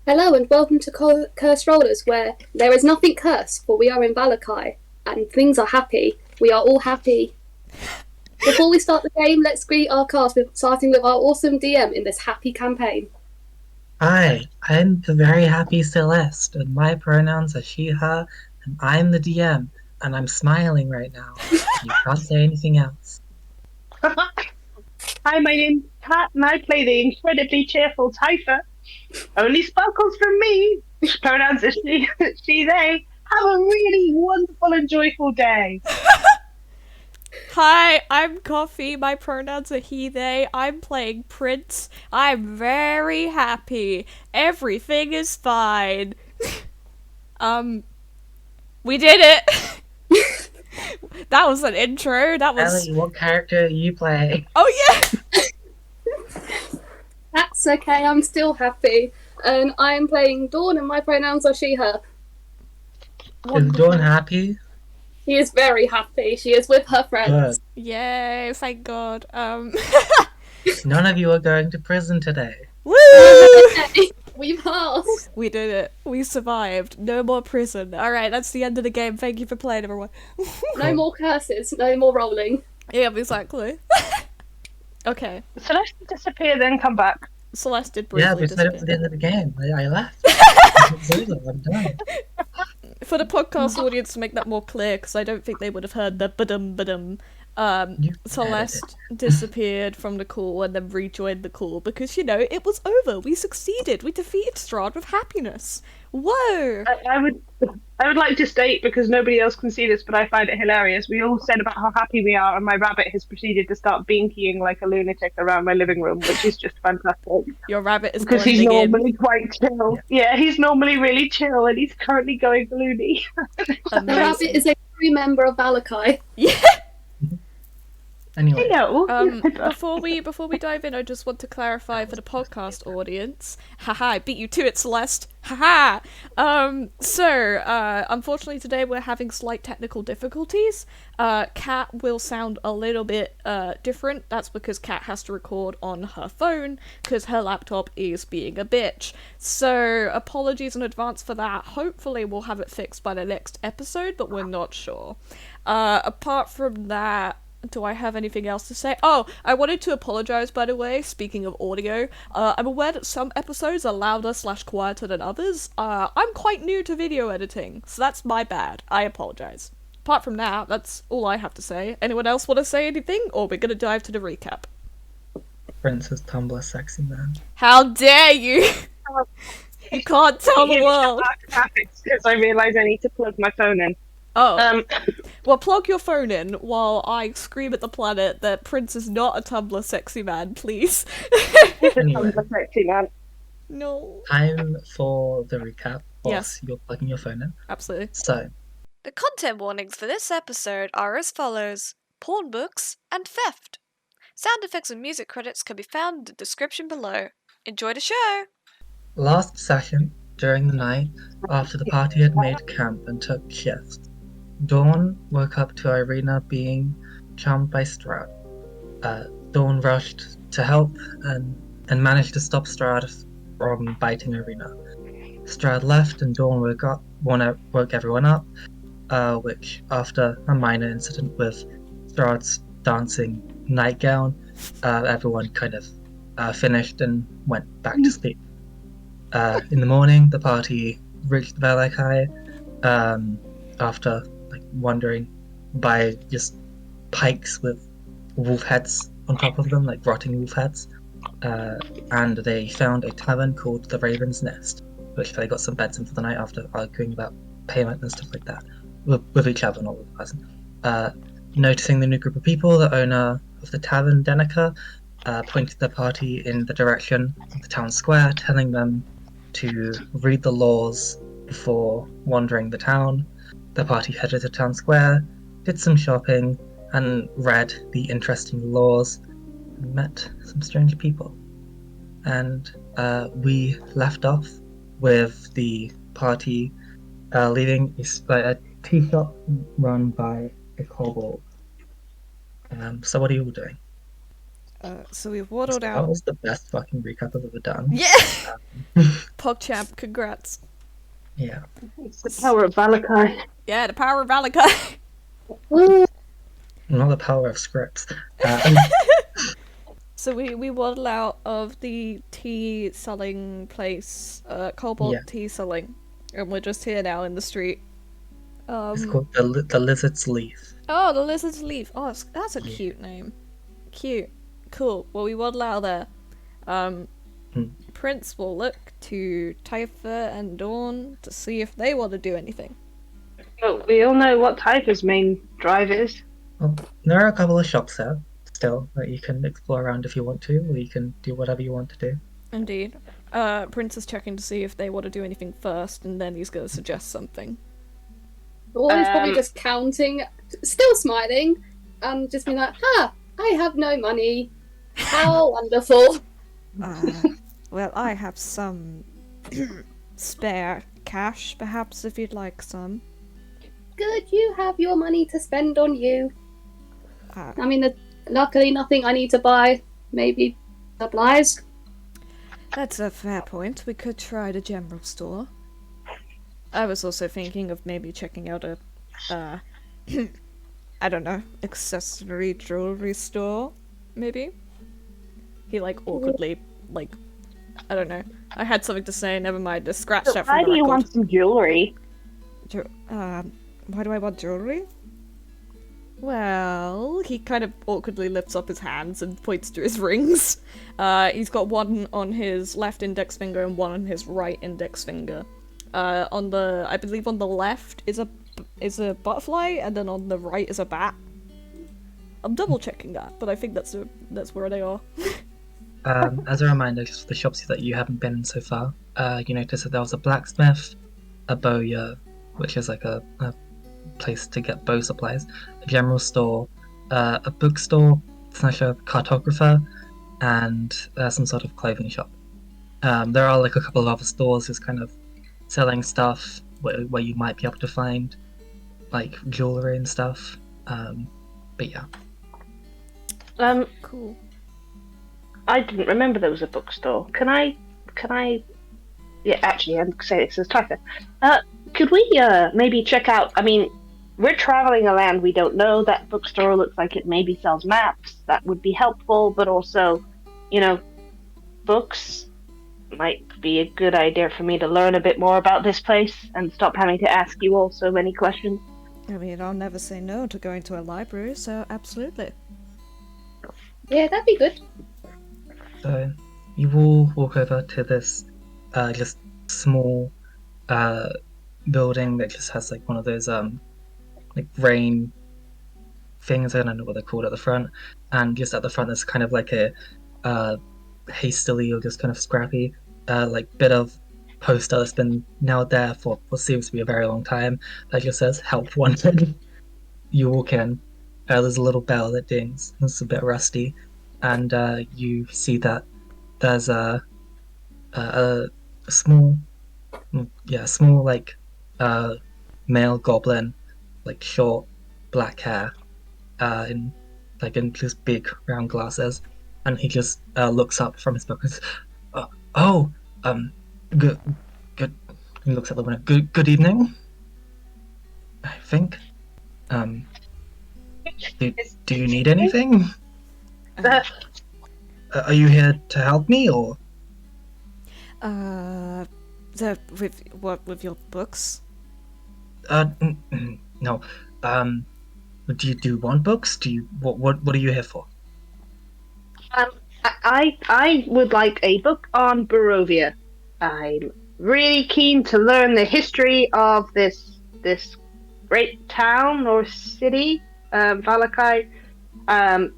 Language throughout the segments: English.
Hello and welcome to Cursed Rollers, where there is nothing cursed, for we are in Vallaki, and things are happy. We are all happy. Before we start the game, let's greet our cast, starting with our awesome DM in this happy campaign. Hi, I'm the very happy Celeste, and my pronouns are she, her, and I'm the DM, and I'm smiling right now. You can't say anything else. Hi, my name's Kat, and I play the incredibly cheerful Typha. Only sparkles from me. Pronouns are she, they. Have a really wonderful and joyful day. Hi, I'm Coffee. My pronouns are he, they. I'm playing Prince. I'm very happy. Everything is fine. We did it! That was an intro. That was. Ellie, what character are you playing? Oh, yeah! That's okay, I'm still happy. And I am playing Dawn, and my pronouns are she, her. Is Dawn happy? She is very happy. She is with her friends. Good. Yay, thank God. None of you are going to prison today. Woo! We passed. We did it. We survived. No more prison. Alright, that's the end of the game. Thank you for playing, everyone. No more curses, no more rolling. Yeah, exactly. Okay. Celeste disappear, then come back. Celeste did Yeah, briefly we said it disappear. was the end of the game. I left. It's over. I'm done. For the podcast audience, to make that more clear, because I don't think they would have heard the ba-dum. You Celeste disappeared from the call and then rejoined the call because, you know, it was over. We succeeded. We defeated Strahd with happiness. Whoa! I would like to state, because nobody else can see this, but I find it hilarious. We all said about how happy we are, and my rabbit has proceeded to start binkying like a lunatic around my living room, which is just fantastic. Your rabbit is Because he's blending in. normally quite chill. Yeah, he's normally really chill, and he's currently going loony. The Amazing. rabbit is a true member of Vallaki. Yeah. Anyway, Hello. Before we dive in, I just want to clarify for the podcast audience. Haha, I beat you to it, Celeste. Haha. Unfortunately today we're having slight technical difficulties. Kat will sound a little bit different. That's because Kat has to record on her phone because her laptop is being a bitch. So apologies in advance for that. Hopefully we'll have it fixed by the next episode, but we're not sure. Apart from that, do I have anything else to say? Oh, I wanted to apologise, by the way, speaking of audio. I'm aware that some episodes are louder / quieter than others. I'm quite new to video editing, so that's my bad. I apologise. Apart from that, that's all I have to say. Anyone else want to say anything, or we're going to dive to the recap? Princess Tumblr sexy man. How dare you! You can't tell the world! Because I realise I need to plug my phone in. Oh. Well, plug your phone in while I scream at the planet that Prince is not a Tumblr sexy man, please. Anyway. Sexy man. No. Time for the recap. Yes. You're plugging your phone in. Absolutely. So, The content warnings for this episode are as follows: porn books and theft. Sound effects and music credits can be found in the description below. Enjoy the show! last session, during the night, after the party had made camp and took shift, Dawn woke up to Irina being charmed by Strahd. Dawn rushed to help and managed to stop Strahd from biting Irina. Strahd left and Dawn woke everyone up, which, after a minor incident with Strahd's dancing nightgown, everyone kind of finished and went back to sleep. In the morning, the party reached Vallaki after wandering by just pikes with wolf heads on top of them, like rotting wolf heads. And they found a tavern called the Raven's Nest, which they got some beds in for the night after arguing about payment and stuff like that with each other, not with the person. Noticing the new group of people, the owner of the tavern, Denica, pointed the party in the direction of the town square, telling them to read the laws before wandering the town. The party headed to town square, did some shopping, and read the interesting laws, and met some strange people. And we left off with the party leaving a tea shop run by a kobold. So what are you all doing? So we waddled That out. was the best fucking recap I've ever done. Yeah! PogChamp, congrats. Yeah. It's the power of Vallaki. Yeah, the power of Vallaki. Woo. Not the power of scripts. So we waddle out of the tea selling place, Cobalt Yeah. Tea Selling, and we're just here now in the street. It's called the Lizard's Leaf. Oh, the Lizard's Leaf. Oh, that's a Yeah. cute name. Cute. Cool. Well, we waddle out there. Prince will look to Typha and Dawn to see if they want to do anything. But we all know what Typha's main drive is. Well, there are a couple of shops there still that you can explore around if you want to, or you can do whatever you want to do. Indeed. Prince is checking to see if they want to do anything first, and then he's going to suggest something. Dawn is probably just counting, still smiling, and just being like, "Ha! I have no money. How wonderful!" Well, I have some spare cash, perhaps, if you'd like some. Good, you have your money to spend on you. Uh, I mean, luckily nothing I need to buy. Maybe supplies. That's a fair point. We could try the general store. I was also thinking of maybe checking out a, I don't know, accessory jewelry store, maybe? He, awkwardly, I don't know. I had something to say, never mind, just scratched that from Why the do you record. want some jewelry? Why do I want jewelry? Well, he kind of awkwardly lifts up his hands and points to his rings. He's got one on his left index finger and one on his right index finger. I believe on the left is a butterfly, and then on the right is a bat. I'm double checking that, but I think that's where they are. As a reminder, just for the shops that you haven't been in so far, you notice that there was a blacksmith, a bowyer, which is like a place to get bow supplies, a general store, a bookstore / a cartographer, and some sort of clothing shop. There are a couple of other stores just kind of selling stuff where you might be able to find jewelry and stuff. But yeah. Cool. I didn't remember there was a bookstore. Can I? Yeah, actually, I'm saying this as Typha. Could we maybe check out? I mean, we're traveling a land we don't know. That bookstore looks like it maybe sells maps. That would be helpful, but also, books might be a good idea for me to learn a bit more about this place and stop having to ask you all so many questions. I mean, I'll never say no to going to a library, so absolutely. Yeah, that'd be good. So you all walk over to this just small building that just has one of those rain things. I don't know what they're called at the front, and just at the front there's kind of a hastily or just kind of scrappy bit of poster that's been nailed there for what seems to be a very long time that just says "Help Wanted." You walk in. There's a little bell that dings. It's a bit rusty, and you see that there's a small male goblin, short black hair, in just big round glasses, and he just looks up from his book and says, good. He looks at the window. Good evening. I think. Do you need anything? Are you here to help me, or? With your books? No. Do you want books? What are you here for? I would like a book on Barovia. I'm really keen to learn the history of this great town or city, Vallaki, and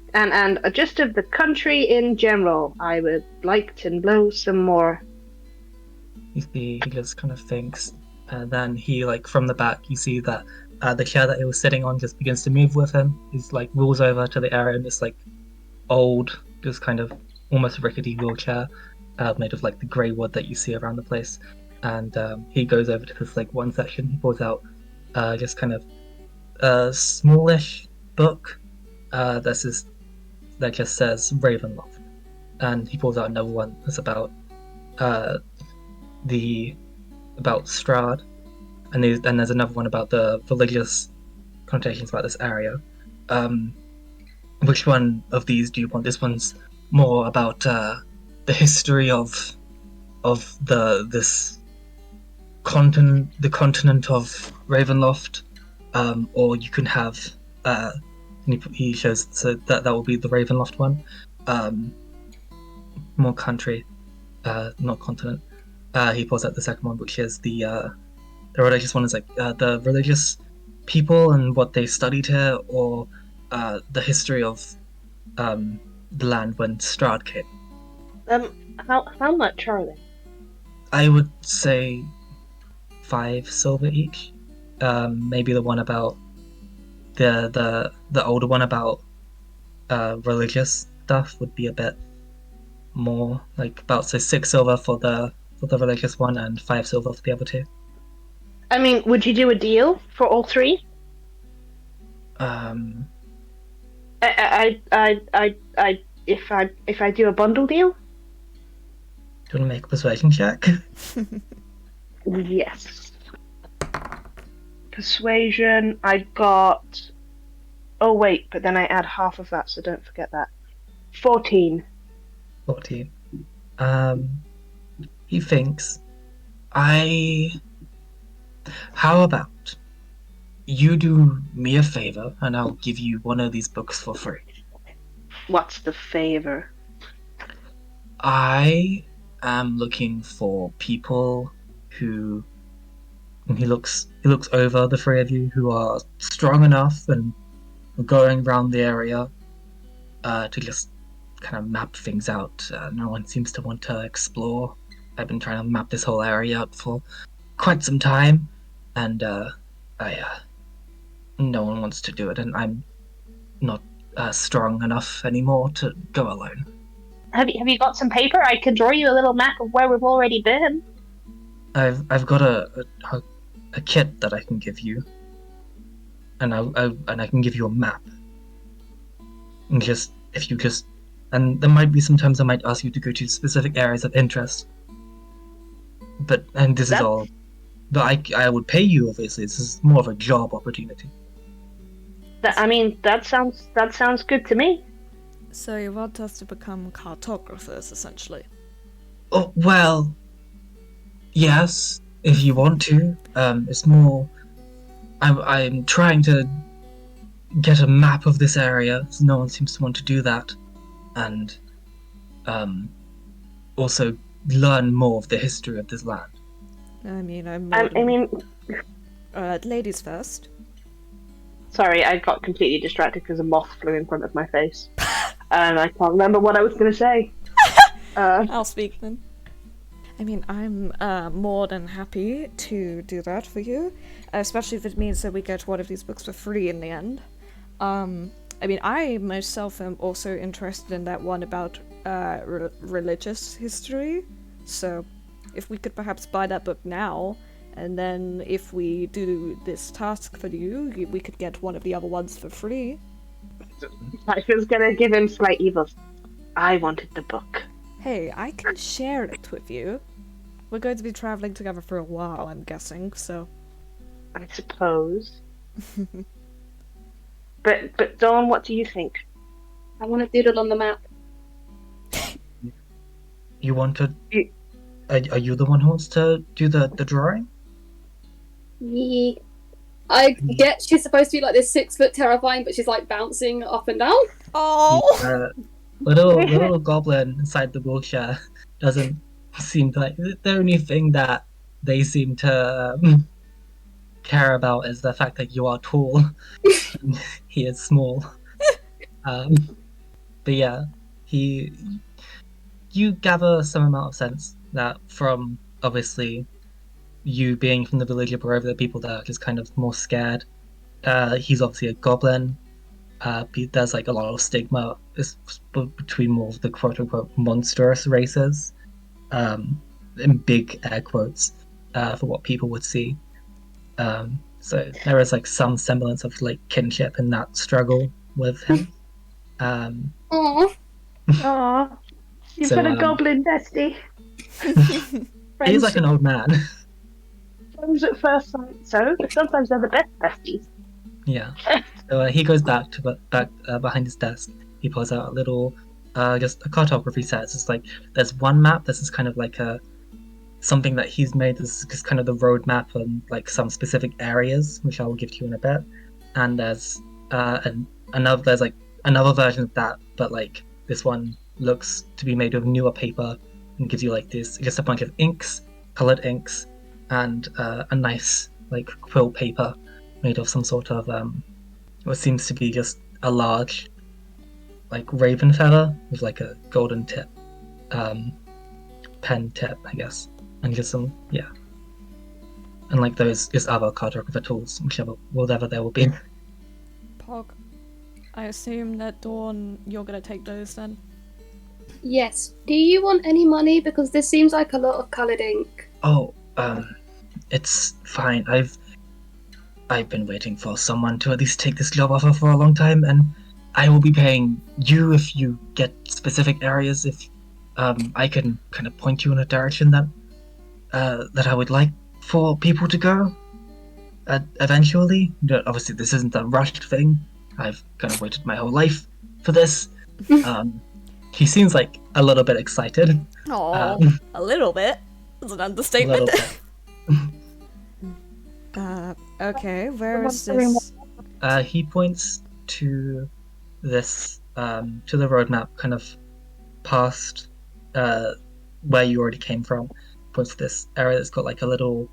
just of the country in general. I would like to know some more. He just kind of thinks, and then he from the back you see that the chair that he was sitting on just begins to move with him. He's rolls over to the area in this old, just kind of almost rickety wheelchair made of the grey wood that you see around the place, and he goes over to this one section. He pulls out just kind of a smallish book that's that just says Ravenloft, and he pulls out another one that's about about Strahd, and there's another one about the religious connotations about this area. Which one of these do you want? This one's more about the history of this continent, the continent of Ravenloft, or you can have he shows, so that will be the Ravenloft one. More country, not continent. He pulls out the second one, which is the religious one, is like the religious people and what they studied here, or the history of the land when Strahd came. How much are they? I would say 5 silver each. Maybe the one about the older one about religious stuff would be a bit more, like about, say, 6 silver for the religious one and 5 silver for the other 2. I mean, would you do a deal for all 3? If I do a bundle deal? Do you want to make a persuasion check? Yes. Persuasion, I got... Oh wait, but then I add half of that, so don't forget that. 14. 14. He thinks, how about you do me a favor and I'll give you one of these books for free. What's the favor? I am looking for people who, and he looks over the 3 of you, who are strong enough and are going around the area to just kind of map things out. No one seems to want to explore. I've been trying to map this whole area out for quite some time, and no one wants to do it, and I'm not strong enough anymore to go alone. Have you got some paper? I can draw you a little map of where we've already been. I've got a kit that I can give you, and I can give you a map. And and there might be sometimes I might ask you to go to specific areas of interest. But I would pay you, obviously. This is more of a job opportunity. That sounds good to me. So you want us to become cartographers, essentially? Oh, well, yes, if you want to. It's more... I'm trying to get a map of this area, so no one seems to want to do that. And also learn more of the history of this land. Ladies first. Sorry, I got completely distracted because a moth flew in front of my face. And I can't remember what I was going to say. I'll speak then. I'm more than happy to do that for you, especially if it means that we get one of these books for free in the end. I myself am also interested in that one about religious history, so if we could perhaps buy that book now, and then if we do this task for you, we could get one of the other ones for free. I was gonna give him slight evils. I wanted the book. Hey, I can share it with you. We're going to be traveling together for a while, I'm guessing, so... I suppose. But Dawn, what do you think? I want to doodle on the map. You want to... Are you the one who wants to do the drawing? Yeah. I get she's supposed to be like this 6-foot terrifying, but she's like bouncing up and down. Oh! Little goblin inside the wheelchair doesn't seem to like... The only thing that they seem to care about is the fact that you are tall. And he is small. But yeah, you gather some amount of sense that from, obviously, you being from the village of Barovia, the people that are just kind of more scared. He's obviously a goblin. There's like a lot of stigma between more of the quote-unquote monstrous races, in big air quotes, for what people would see. So there is like some semblance of like kinship in that struggle with him. Oh, Aww. You've So, got a goblin bestie. he's like an old man. Friends at first sight, so sometimes they're the best besties. Yeah. So he goes back behind his desk. He pulls out a little, just a cartography set. It's just like there's one map. This is kind of like something that he's made. This is just kind of the road map on like some specific areas, which I will give to you in a bit. And there's there's like another version of that, but like this one looks to be made of newer paper and gives you like this, just a bunch of inks, colored inks, and a nice like quill paper made of some sort of what seems to be just a large like raven feather with like a golden tip, pen tip, I guess, and just some and like those just other cartographer tools, whatever there will be. Pog, I assume that Dawn, you're gonna take those then. yes. Do you want any money? Because this seems like a lot of coloured ink. Oh, it's fine. I've been waiting for someone to at least take this job offer for a long time, and I will be paying you if you get specific areas. If I can kind of point you in a direction that I would like for people to go. Eventually, obviously this isn't a rushed thing. I've kind of waited my whole life for this. He seems like a little bit excited. Oh, a little bit. That's an understatement. Okay, where is this? He points to this, to the roadmap, kind of past where you already came from. Points to this area that's got like a little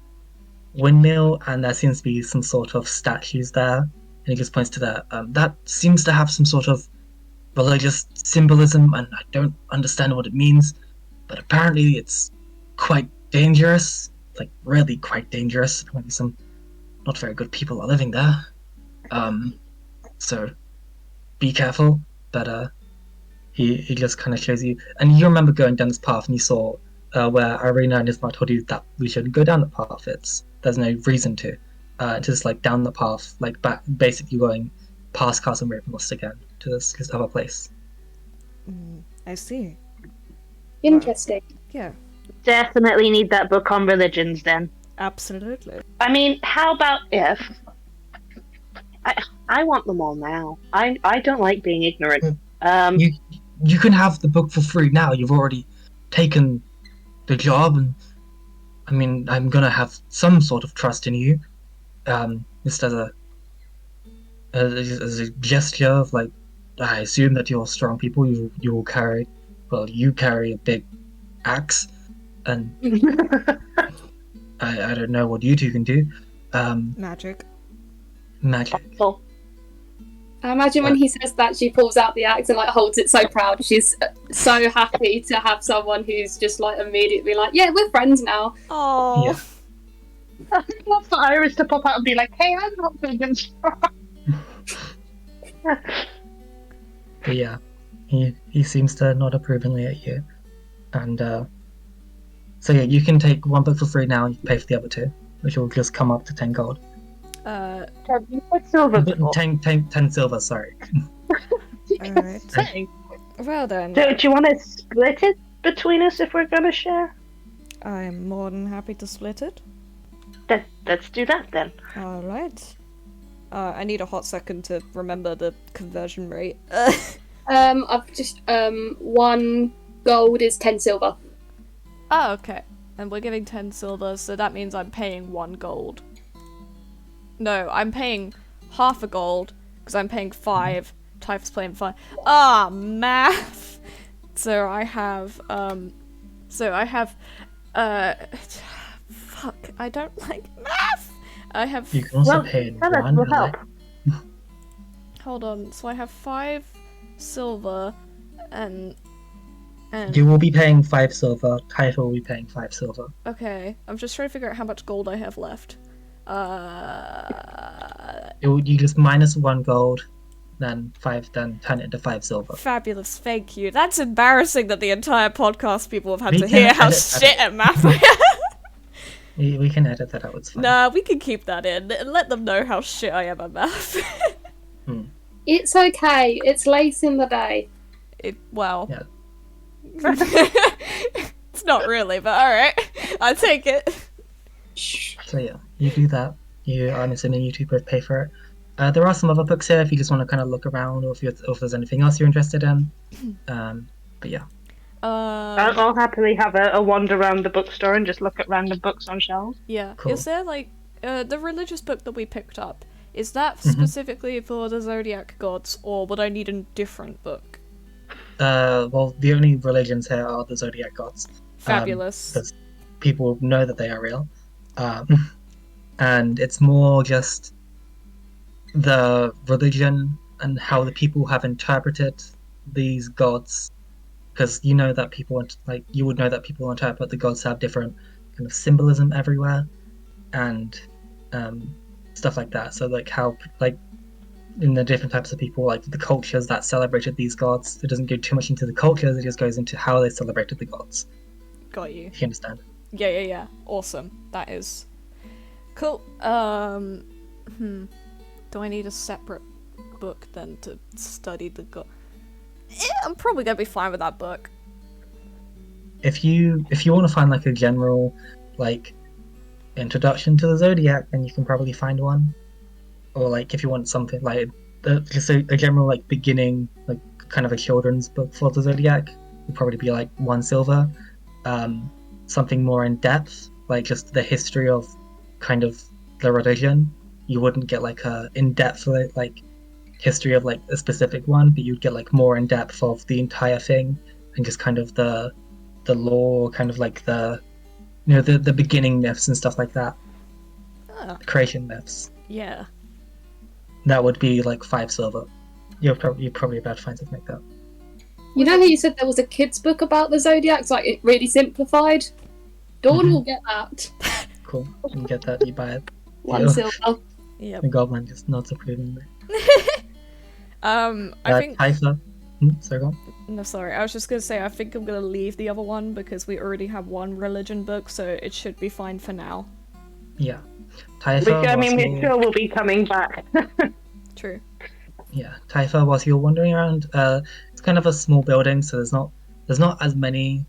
windmill, and there seems to be some sort of statues there. And he just points to that. That seems to have some sort of religious symbolism, and I don't understand what it means, but apparently it's quite dangerous. Like, really quite dangerous. Maybe some not very good people are living there. So be careful. But he just kind of shows you, and you remember going down this path, and you saw where Irina and Ismar told you that we shouldn't go down the path. There's no reason to. Just like down the path, like back, basically going past Castle Ravenloft again to this other place. I see. Interesting. Yeah, Definitely need that book on religions then. absolutely. I mean, how about if I want them all now. I don't like being ignorant. You can have the book for free now. You've already taken the job, and I mean, I'm gonna have some sort of trust in you. Just as a gesture of like, I assume that you're strong people. You will carry, well, you carry a big axe, and I don't know what you two can do. Magic. Well, I imagine when he says that, she pulls out the axe and like holds it so proud. She's so happy to have someone who's just like immediately like, yeah, we're friends now. Oh. Yeah. I'd love for Iris to pop out and be like, hey, I'm not big and strong. But yeah, he seems to nod approvingly at you, and so yeah, you can take one book for free now and you pay for the other two, which will just come up to 10 gold. You put silver before. 10 silver, sorry. Alright. Hey, Well then, do you want to split it between us if we're going to share? I'm more than happy to split it. Let's do that then. Alright. I need a hot second to remember the conversion rate. I've just 1 gold is 10 silver. Oh, okay. And we're giving 10 silver, so that means I'm paying 1 gold. No, I'm paying half a gold, because I'm paying 5. Typha's paying 5. Ah, math! So I have, fuck, I don't like math! I have, You can also Well, pay in tell us, one. we'll help. hold on, so I have 5 silver, and You will be paying 5 silver. Typha will be paying 5 silver. okay, I'm just trying to figure out how much gold I have left. You just minus 1 gold, then 5, then turn it into 5 silver. Fabulous, thank you. That's embarrassing that the entire podcast people have had We to can hear how edit shit that. at math I am. We can edit that out, it's fine. Nah, we can keep that in and let them know how shit I am at math. It's okay. It's late in the day. Well. Yeah. It's not really, but alright. I'll take it. So yeah, you do that. I'm assuming you two both pay for it. There are some other books here if you just want to kind of look around, or if there's anything else you're interested in. But yeah. I'll happily have a wander around the bookstore and just look at random books on shelves. Yeah. Cool. Is there the religious book that we picked up? Is that Mm-hmm. specifically for the zodiac gods, or would I need a different book? Well, the only religions here are the zodiac gods. Fabulous. Because people know that they are real. And it's more just the religion and how the people have interpreted these gods. Because you know that you would know that people interpret the gods have different kind of symbolism everywhere, and stuff like that. So how in the different types of people, the cultures that celebrated these gods, it doesn't go too much into the cultures. It just goes into how they celebrated the gods. Got you. If you understand. Yeah. Awesome. That is cool. Do I need a separate book then to study the god? I'm probably gonna be fine with that book. If you want to find a general introduction to the zodiac, then you can probably find one. Or if you want something just a general beginning, kind of a children's book for the zodiac, would probably be 1 silver. Something more in depth, just the history of kind of the religion. You wouldn't get a in depth history of a specific one, but you'd get more in depth of the entire thing, and just kind of the lore, kind of the beginning myths and stuff like that. Creation myths. Yeah. That would be 5 silver. You're probably about to find something like that. You know how you said there was a kid's book about the zodiacs, it really simplified? Dawn will get that. Cool. You can get that. You buy it. 1 silver. Yep. The goblin just nods approvingly. I think. Typha. Sorry, go on. No, sorry. I was just gonna say I think I'm gonna leave the other one because we already have one religion book, so it should be fine for now. Yeah. Typha. We sure will be coming back. True. Yeah, Typha. Whilst you're wandering around, it's kind of a small building, so there's not as many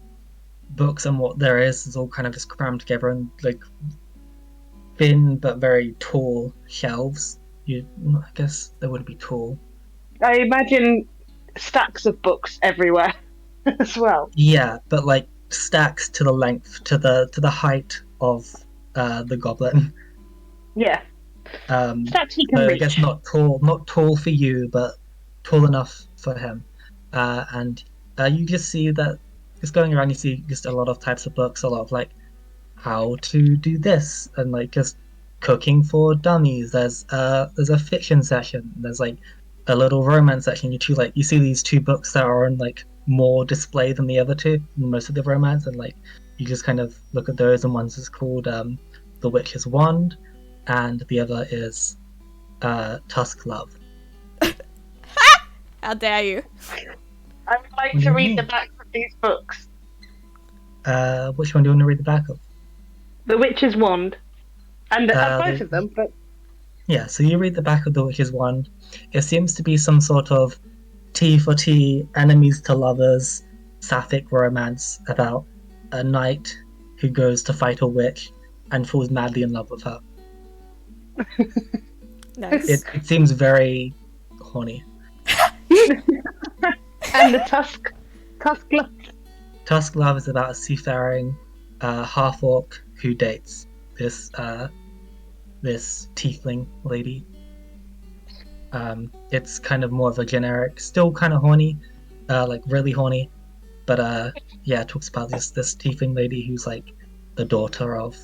books, and what there is all kind of just crammed together in thin but very tall shelves. I guess they wouldn't be tall. I imagine stacks of books everywhere as well. Yeah, but stacks to the length, to the height of the goblin. Yeah. Stacks he can so reach. I guess not tall for you, but tall enough for him. And you just see that just going around, you see just a lot of types of books, a lot of how to do this, and just cooking for dummies. There's a fiction section. There's a little romance section. You see these 2 books that are on more display than the other 2, most of the romance, and you just kind of look at those, and one's is called The Witch's Wand, and the other is Tusk Love. How dare you? I would like What do to you read mean? the backs of these books. Which one do you want to read the back of? The Witch's Wand. And both the- of them, but Yeah, so you read the back of The Witch's Wand. It seems to be some sort of T for T, enemies to lovers, sapphic romance about a knight who goes to fight a witch and falls madly in love with her. Nice. It seems very horny. and the Tusk Love. Tusk Love is about a seafaring half-orc who dates this tiefling lady. It's kind of more of a generic, still kind of horny, really horny, but it talks about this tiefling lady who's the daughter of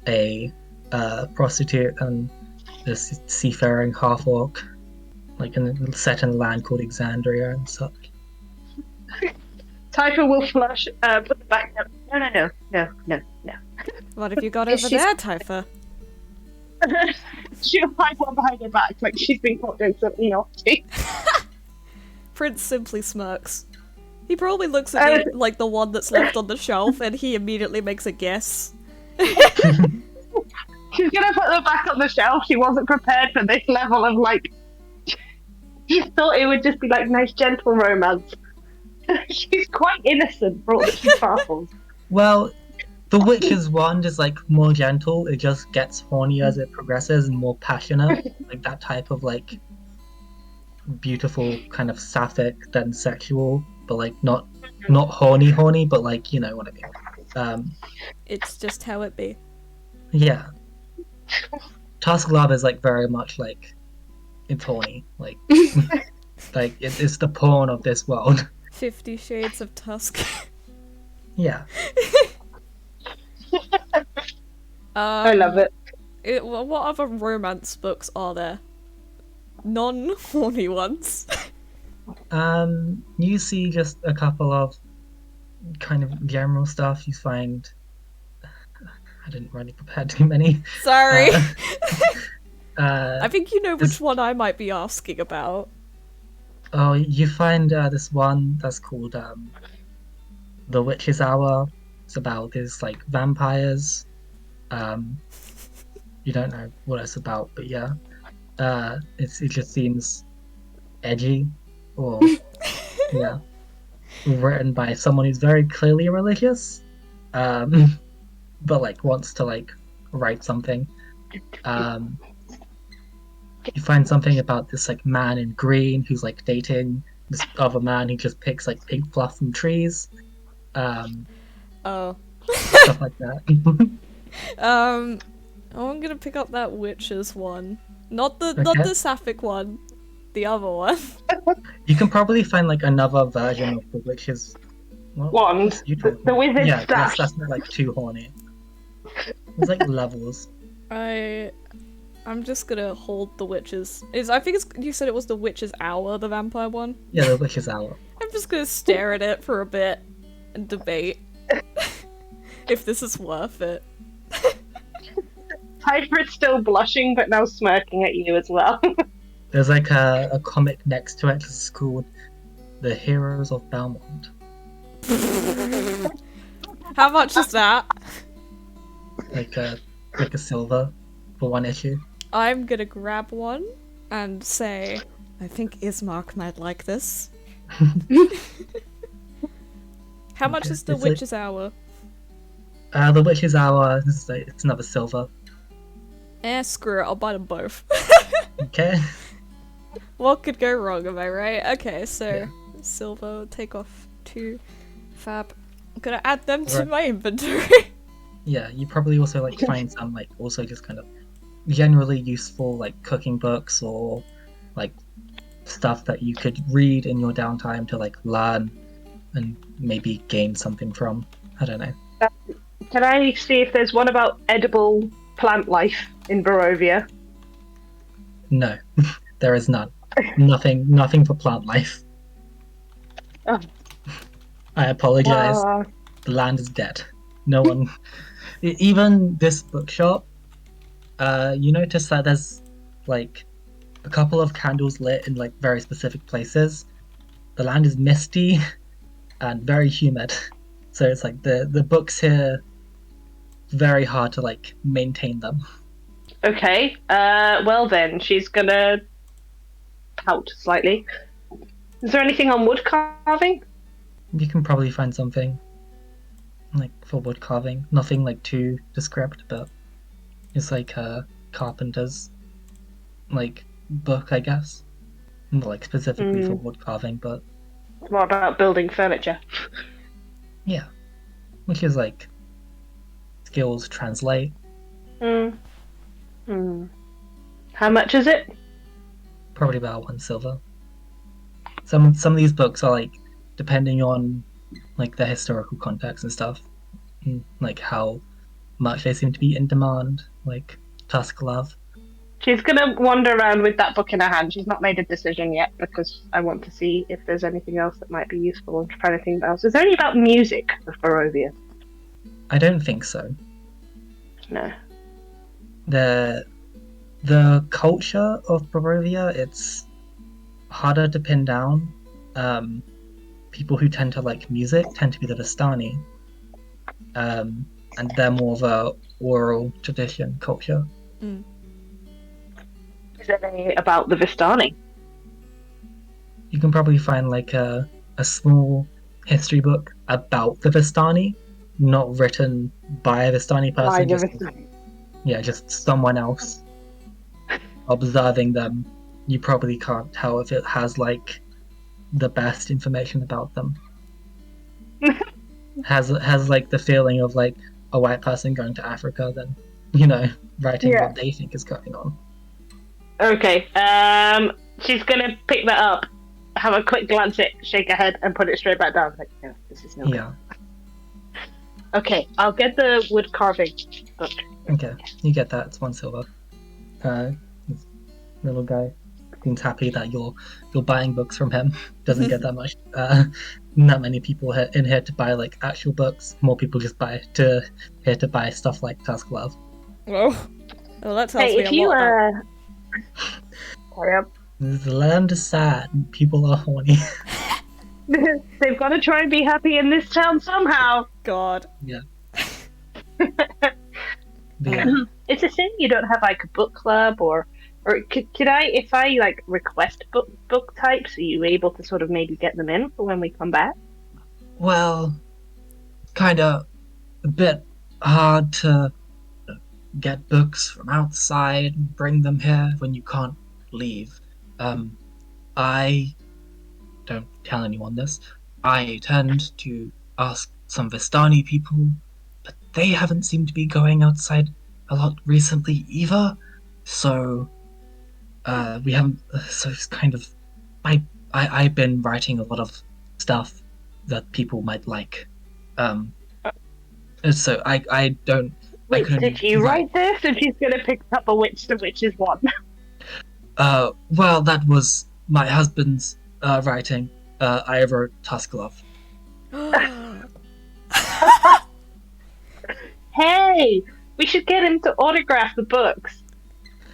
a prostitute and this seafaring half-orc, set in a land called Exandria and such. Typha will flush, put the back down. No. What have you got It's over just- there, Typha? She'll hide one behind her back, like she's been caught doing something naughty. Prince simply smirks. He probably looks at me like the one that's left on the shelf, and he immediately makes a guess. She's gonna put them back on the shelf. She wasn't prepared for this level of She thought it would just be nice, gentle romance. She's quite innocent for all that she sparkles. Well, the witch's wand is like more gentle. It just gets horny as it progresses and more passionate, like that type of like beautiful kind of sapphic then sexual, but like not horny, but like you know what I mean. It's just how it be. Yeah. Tusk Love is like very much like it's horny, like like it's the porn of this world. 50 Shades of Tusk. Yeah. I love it. What other romance books are there? Non-horny ones. You see just a couple of kind of general stuff. You find I didn't really prepare too many. Sorry. Uh, I think you know which one I might be asking about. Oh, you find this one that's called The Witch's Hour. It's about these like vampires. You don't know what it's about, but yeah. It just seems edgy or yeah. Written by someone who's very clearly religious. But like wants to like write something. You find something about this like man in green who's like dating this other man who just picks like pink fluff from trees. Oh. Stuff like that. I'm gonna pick up that witches one. Not the sapphic one. The other one. You can probably find like another version of the witch's Wand. The wizard's staff. That's not like too horny. There's like levels. I'm just gonna hold the witches. I think you said it was the witch's hour, the vampire one. Yeah, the witch's hour. I'm just gonna stare at it for a bit and debate if this is worth it. Typha is still blushing, but now smirking at you as well. There's like a comic next to it that's called The Heroes of Belmont. How much is that? Like a silver for one issue. I'm gonna grab one and say, I think Ismark might like this. How much is the Witch's Hour? The Witch's Hour is like, it's another silver. Screw it, I'll buy them both. Okay. What could go wrong, am I right? Okay, so Yeah. silver, take off 2, fab. I'm gonna add them to Right. my inventory. Yeah, you probably also like find some like also just kind of generally useful like cooking books or like stuff that you could read in your downtime to like learn and maybe gain something from. I don't know. Can I see if there's one about edible plant life in Barovia? No, there is none. Nothing for plant life. Oh. I apologize. The land is dead. No one. Even this bookshop. You notice that there's like a couple of candles lit in like very specific places. The land is misty and very humid, so it's like the books here very hard to like maintain them. Okay. Well then, she's gonna pout slightly. Is there anything on wood carving? You can probably find something like for wood carving. Nothing like too descriptive, but it's like a carpenter's like book, I guess. Not like specifically for wood carving, but What about building furniture? yeah, which is like skills translate. How much is it? Probably about 1 silver. Some of these books are like depending on like the historical context and stuff, and, like how much they seem to be in demand, like Tusk Love. She's gonna wander around with that book in her hand. She's not made a decision yet because I want to see if there's anything else that might be useful. I'm trying to think about. Is there any about music of Barovia? I don't think so. No. The culture of Barovia, it's harder to pin down. People who tend to like music tend to be the Vistani, and they're more of a oral tradition culture. Is there any about the Vistani? You can probably find like a small history book about the Vistani, not written by a Vistani person, just someone else observing them. You probably can't tell if it has like the best information about them. has like the feeling of like a white person going to Africa, then writing what they think is going on. Okay. She's gonna pick that up, have a quick glance at it, shake her head, and put it straight back down. Like, no, this is no good. Yeah. Okay, I'll get the wood carving book. Okay, you get that. It's 1 silver. This little guy seems happy that you're buying books from him. Doesn't get that much. Not many people in here to buy like actual books. More people just here to buy stuff like Tusk Love. Oh, well, that tells me a lot. Hurry up. The land is sad and people are horny. They've got to try and be happy in this town somehow. God. Yeah. It's a shame you don't have like a book club or could I, if I like request book types, are you able to sort of maybe get them in for when we come back? Well, kind of a bit hard to get books from outside and bring them here when you can't leave. I don't tell anyone this. I tend to ask some Vistani people, but they haven't seemed to be going outside a lot recently either. So we haven't. So it's kind of. I've been writing a lot of stuff that people might like. So I don't. Wait, did you write this? And she's gonna pick up a witch. The witch is one. Well, that was my husband's writing. I wrote Tusk Love. Hey, we should get him to autograph the books.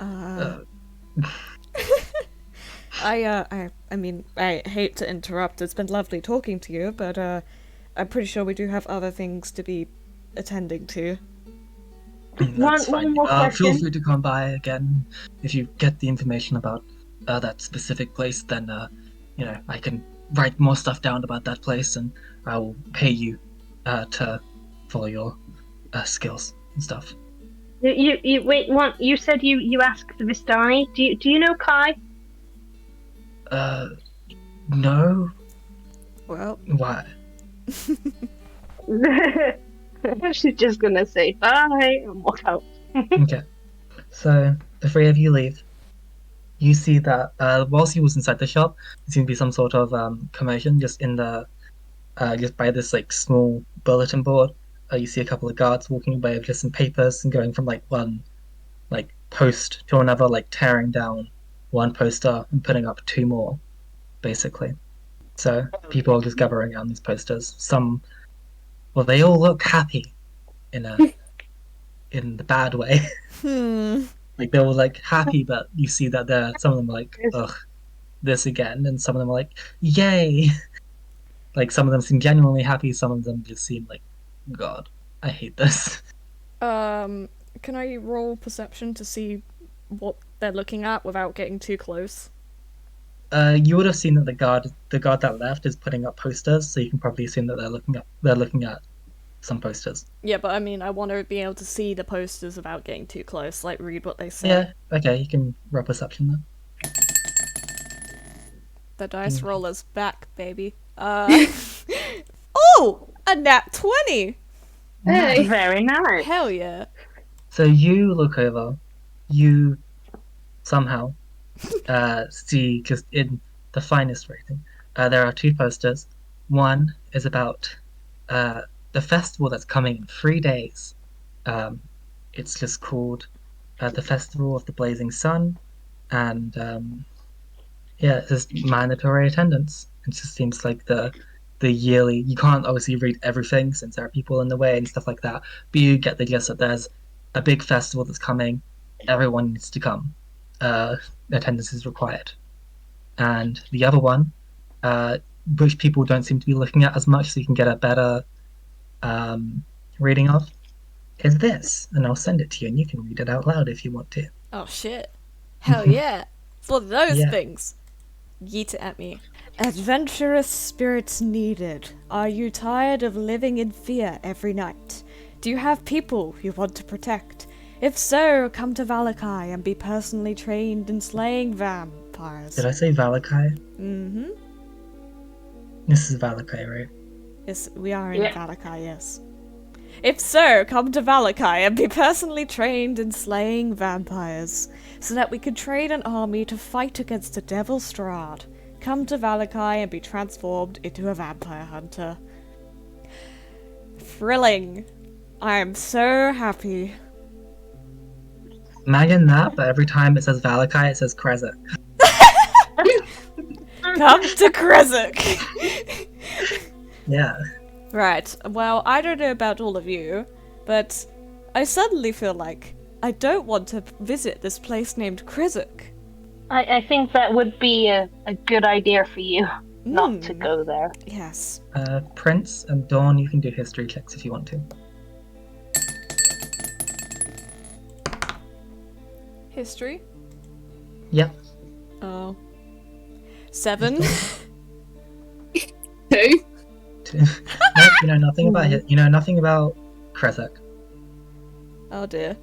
I mean, I hate to interrupt. It's been lovely talking to you, but I'm pretty sure we do have other things to be attending to. One more question. Feel free to come by again if you get the information about that specific place. Then I can write more stuff down about that place, and I will pay you for your skills and stuff. You wait. You said you asked the Vistani. Do you know Kai? No. Well, Why? She's just gonna say bye and walk out. Okay. So the three of you leave. You see that whilst he was inside the shop, there seemed to be some sort of commotion just in the just by this like small bulletin board. You see a couple of guards walking away with just some papers and going from like one like post to another, like tearing down one poster and putting up two more, basically. So people are just gathering around these posters. Well, they all look happy in the bad way. Like they were like happy, but you see that some of them are like, ugh, this again, and some of them are like, yay. Like some of them seem genuinely happy, some of them just seem like, God, I hate this. can I roll perception to see what they're looking at without getting too close? You would have seen that the guard that left is putting up posters, so you can probably assume that they're looking at some posters. Yeah, but I mean, I want to be able to see the posters without getting too close, like read what they say. Yeah, okay, you can roll perception then. The dice roller's back, baby. Oh! A nat 20! Hey, very nice. Hell yeah. So you look over, you somehow see just in the finest writing, there are two posters. One is about the festival that's coming in 3 days. It's just called the Festival of the Blazing Sun, and it's just mandatory attendance. It just seems like the yearly. You can't obviously read everything since there are people in the way and stuff like that, but you get the gist that there's a big festival that's coming. Everyone needs to come. Attendance is required. And the other one, which people don't seem to be looking at as much, so you can get a better reading of, is this. And I'll send it to you, and you can read it out loud if you want to. Oh shit. Hell yeah. It's one of those things. Yeet it at me. Adventurous spirits needed. Are you tired of living in fear every night? Do you have people you want to protect? If so, come to Vallaki and be personally trained in slaying vampires. Did I say Vallaki? Mm-hmm. This is Vallaki, right? Yes, we are in Yeah. Vallaki, yes. If so, come to Vallaki and be personally trained in slaying vampires, so that we can train an army to fight against the Devil Strahd. Come to Vallaki and be transformed into a vampire hunter. Thrilling. I am so happy. Imagine that, but every time it says Vallaki, it says Krezek. Come to Krezek! Yeah. Right, well, I don't know about all of you, but I suddenly feel like I don't want to visit this place named Krezek. I think that would be a good idea for you not to Hmm. go there. Yes. Prince and Dawn, you can do history checks if you want to. History? Yep. Oh. 7? 2. No, you know nothing about you know nothing about Krezek. Oh dear.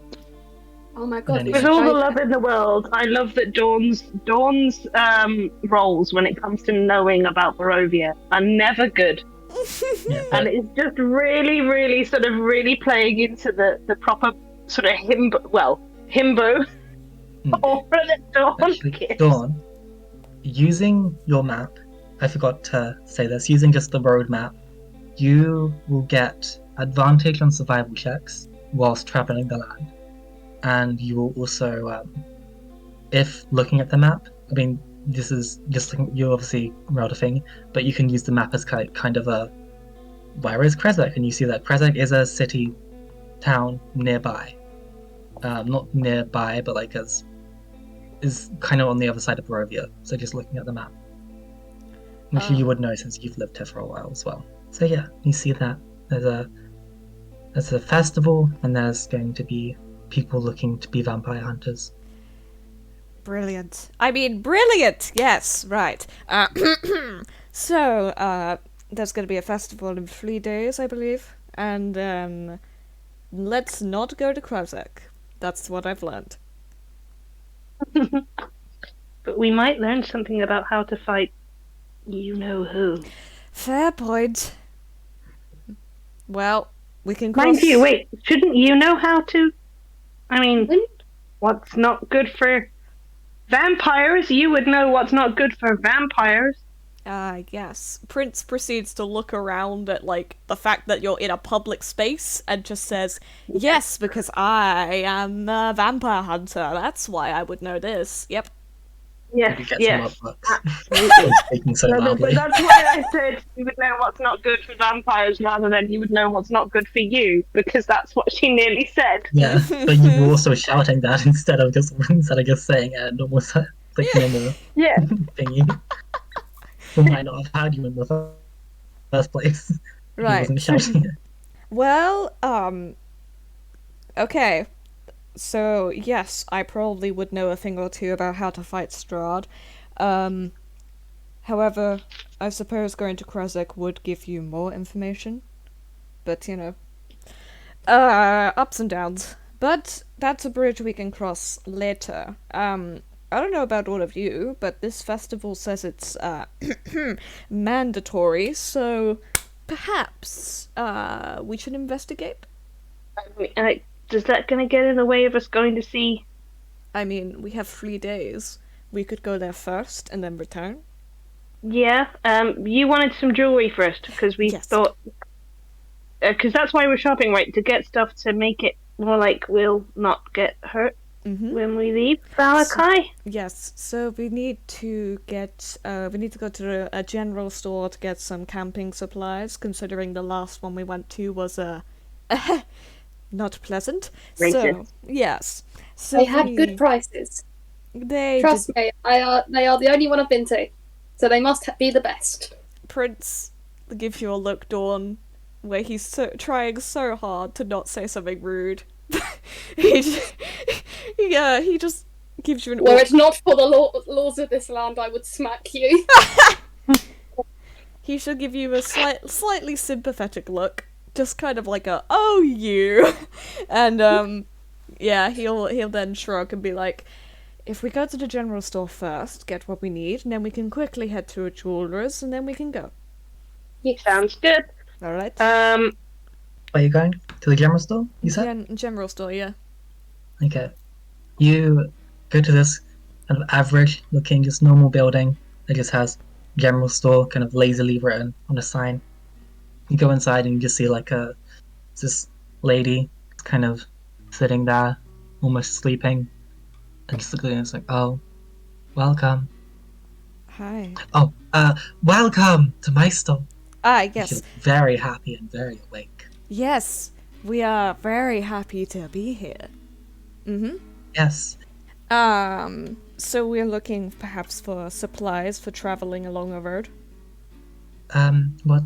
Oh my god. we With With should all the go love in the world, I love that Dawn's roles when it comes to knowing about Barovia are never good. Yeah, And but it's just really, really sort of really playing into the proper sort of himbo aura that Dawn actually, gives. Dawn, using your map, I forgot to say this, using just the road map, you will get advantage on survival checks whilst traveling the land. And you will also, if looking at the map, I mean, this is just you're obviously routing, but you can use the map as kind of a, where is Krezek? And you see that Krezek is a city, town nearby. Not nearby, but like is kind of on the other side of Barovia. So just looking at the map, which Oh. you would know since you've lived here for a while as well. So yeah, you see that there's a festival, and there's going to be people looking to be vampire hunters. Brilliant. I mean, brilliant! Yes, right. So, there's gonna be a festival in 3 days, I believe. And, let's not go to Krozek. That's what I've learned. But we might learn something about how to fight you know who. Fair point. Well, we can cross... Mind you, wait, shouldn't you know how to? I mean, Wouldn't- what's not good for vampires? You would know what's not good for vampires. Yes. Prince proceeds to look around at, like, the fact that you're in a public space and just says, yes, because I am a vampire hunter. That's why I would know this. Yep. Yes, You get yes. some bucks. Absolutely. Speaking so No, but loudly. that's why I said you would know what's not good for vampires rather than you would know what's not good for you, because that's what she nearly said. Yeah, but you were also shouting that instead of just saying it normal normal Yeah. thingy. Who might not have had you in the first place. He Right. wasn't shouting it. Well, okay. So, yes, I probably would know a thing or two about how to fight Strahd. However, I suppose going to Krezek would give you more information. But, you know, ups and downs. But that's a bridge we can cross later. I don't know about all of you, but this festival says it's, mandatory, so perhaps, we should investigate? Is that going to get in the way of us going to see? I mean, we have 3 days. We could go there first and then return. Yeah. You wanted some jewelry first because we Yes. thought, because that's why we're shopping, right? To get stuff to make it more like we'll not get hurt Mm-hmm. when we leave Vallaki. Yes, so we need to get, we need to go to a general store to get some camping supplies, considering the last one we went to was, not pleasant. So, Racist. yes. So They had good prices. They Trust me, they are the only one I've been to. So they must be the best. Prince gives you a look, Dawn, where he's trying so hard to not say something rude. he just gives you an Were it not for the laws of this land, I would smack you. he should give you a slightly sympathetic look, just kind of like a "oh you," and yeah, he'll then shrug and be like, "If we go to the general store first, get what we need, and then we can quickly head to a jeweler's, and then we can go." Sounds good. All right. Where are you going? To the general store, you said? General store, yeah. Okay. You go to this kind of average looking, just normal building that just has general store kind of lazily written on a sign. You go inside and you just see like this lady kind of sitting there, almost sleeping, and just looking and it's like, "Oh, welcome." Hi. "Oh, welcome to my store." Yes. She's very happy and very awake. Yes. We are very happy to be here. Mm-hmm. Yes. So we're looking perhaps for supplies for traveling along a road. What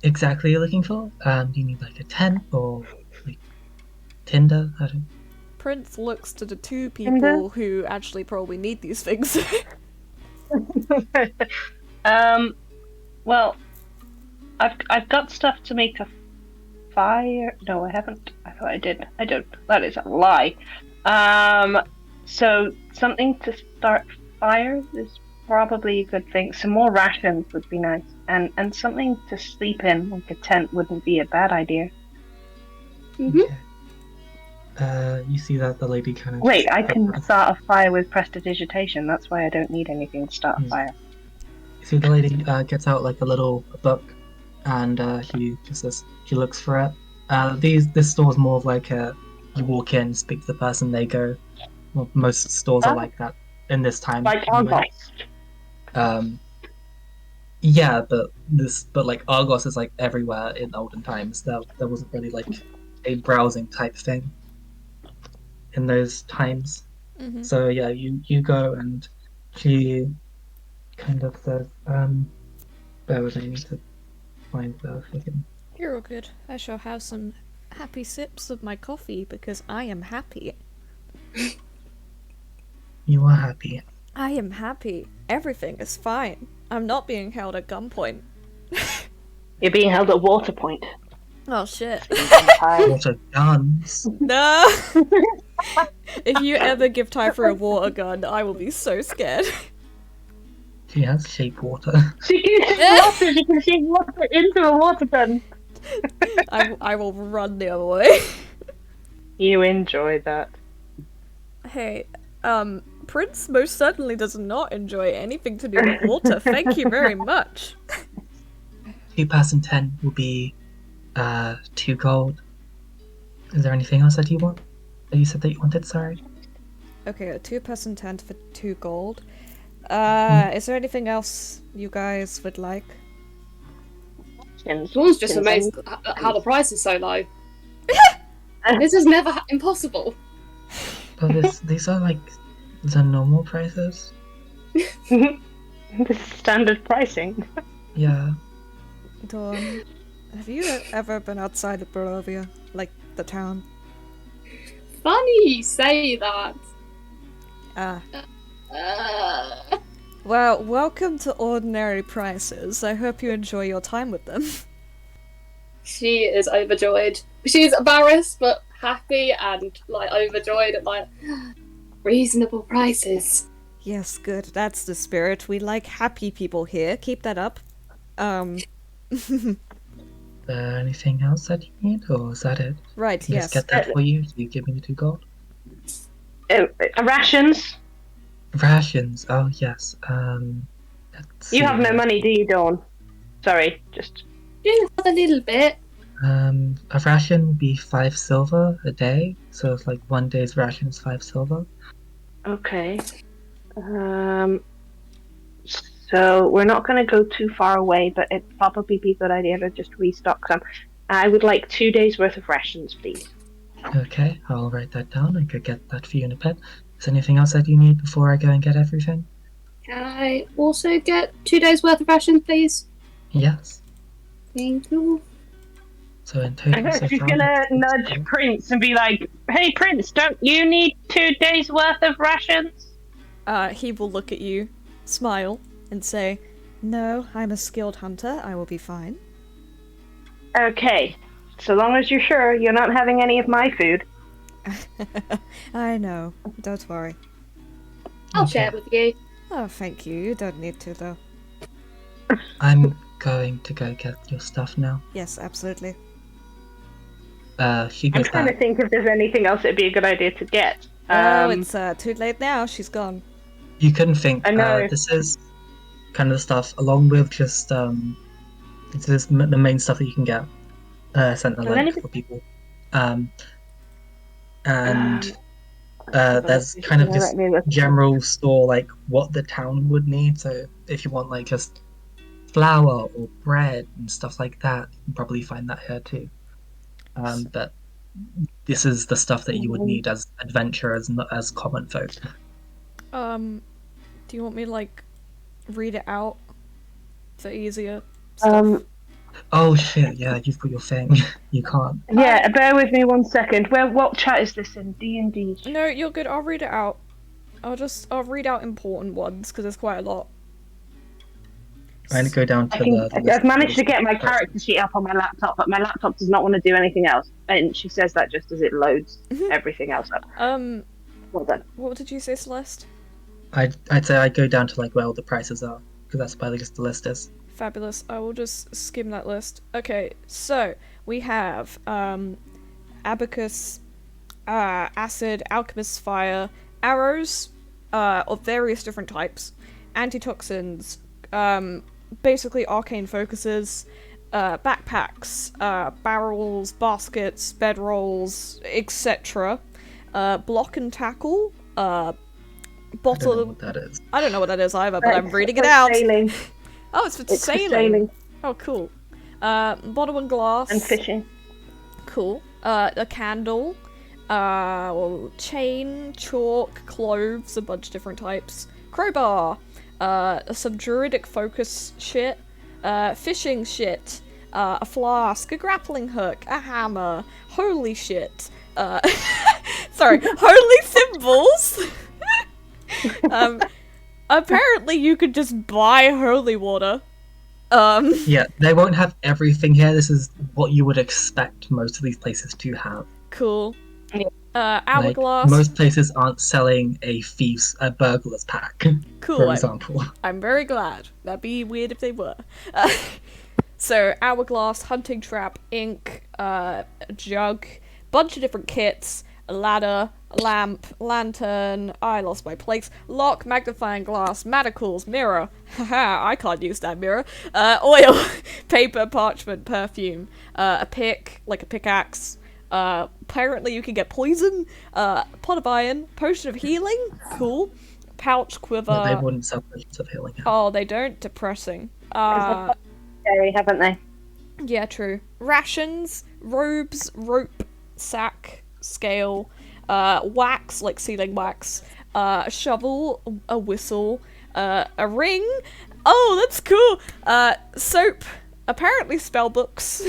exactly are you looking for? Do you need like a tent or like tinder? I don't. Prince looks to the two people who actually probably need these things. Well, I've got stuff to make a fire. No, I haven't. I thought I did. I don't. That is a lie. So something to start fires is probably a good thing. Some more rations would be nice, and something to sleep in, like a tent, wouldn't be a bad idea. Mhm. Okay. You see that the lady kind of. Wait, I can start a fire with prestidigitation. That's why I don't need anything to start a fire. You see the lady gets out like a little book, and she looks for it. This store is more of like you walk in, speak to the person, they go. Well, most stores are like that in this time. Like anyway. Argos. Yeah, but like Argos is like everywhere in olden times. There wasn't really like a browsing type thing in those times. Mm-hmm. So yeah, you go and she kind of says, bear with me, I need to find the fucking. You're all good. I shall have some happy sips of my coffee because I am happy. You are happy. I am happy. Everything is fine. I'm not being held at gunpoint. You're being held at water point. Oh shit. Water guns. No! If you ever give Typha a water gun, I will be so scared. She has shape water. She can shoot water into a water gun. I will run the other way. You enjoy that. Hey, Prince most certainly does not enjoy anything to do with water. Thank you very much. 2 person 10 will be 2 gold. Is there anything else that you want? That you said that you wanted, sorry? Okay, a 2-person tent for 2 gold. Is there anything else you guys would like? Dawn's just amazed at how the price is so low. This is never impossible. But these are like the normal prices. This is standard pricing. Yeah. Dawn, have you ever been outside of Barovia? Like, the town? Funny you say that. Well, welcome to Ordinary Prices. I hope you enjoy your time with them. She is overjoyed. She's embarrassed, but happy and like overjoyed at like reasonable prices. Yes, good. That's the spirit. We like happy people here. Keep that up. Is there anything else that you need, or is that it? Right, Can I yes. just get that for you? You give me the 2 gold. Rations? Rations. Oh yes. Let's You have see. no money, do you, Dawn? Sorry, just. Do have a little bit. A ration would be 5 silver a day, so it's like 1 day's ration is 5 silver. Okay. So we're not going to go too far away, but it'd probably be a good idea to just restock some. I would like 2 days worth of rations, please. Okay, I'll write that down. I could get that for you in a bit. Is there anything else that you need before I go and get everything? Can I also get 2 days worth of rations, please? Yes. Thank you. So in total, so She's far, gonna that's 6 nudge gold. Prince and be like, "Hey, Prince, don't you need 2 days worth of rations?" He will look at you, smile, and say, No, I'm a skilled hunter. I will be fine. Okay, so long as you're sure you're not having any of my food. I know. Don't worry. I'll Okay. share it with you. Oh, thank you. You don't need to, though. I'm going to go get your stuff now. Yes, absolutely. She I'm goes trying to back. think if there's anything else it'd be a good idea to get. It's too late now. She's gone. You couldn't think. I know. This is kind of the stuff, along with just this is the main stuff that you can get. Sent a Does link anybody- for people. And there's kind of just general store, like what the town would need. So if you want like just flour or bread and stuff like that, you can probably find that here too. But this is the stuff that you would need as adventurers, not as common folk. Do you want me to, like, read it out for easier stuff? Oh shit! Yeah, you've got your thing. You can't. Yeah, bear with me 1 second. What chat is this in? D&D. No, you're good. I'll read it out. I'll read out important ones, because there's quite a lot. I'm going to go down to I've managed to get my character sheet up on my laptop, but my laptop does not want to do anything else. And she says that just as it loads everything else up. Well done. What did you say, Celeste? I'd say I go down to like where all the prices are, because that's where the list is. Fabulous. I will just skim that list. Okay, so we have abacus, acid, alchemist's fire, arrows of various different types, antitoxins, basically arcane focuses, backpacks, barrels, baskets, bedrolls, etc. Block and tackle, I bottle. don't know what that is. I don't know what that is either, but I'm reading it out. Sailing Oh, it's for It's for sailing. sailing. Oh, cool. Bottle and glass. and fishing. Cool. A candle. Chain, chalk, cloves, a bunch of different types. Crowbar. Some druidic focus shit. Fishing shit. A flask, a grappling hook, a hammer. Holy shit. Sorry, holy symbols. Apparently you could just buy holy water. Yeah, they won't have everything here. This is what you would expect most of these places to have. Cool. Yeah. Like, Hourglass. most places aren't selling a burglar's pack, Cool. for example. I'm very glad. That'd be weird if they were. So, hourglass, hunting trap, ink, jug, bunch of different kits, a ladder, a lamp, lantern, I lost my place, lock, magnifying glass, manacles, mirror, haha, I can't use that mirror, oil, paper, parchment, perfume, a pick, like a pickaxe, apparently you can get poison, pot of iron, potion of healing, cool, pouch, quiver. But they wouldn't sell potions of healing. Oh, they don't? Depressing. Scary, haven't they? Yeah, true. Rations, robes, rope, sack, scale, wax, like sealing wax, a shovel, a whistle, a ring. Oh, that's cool. Soap, apparently spell books,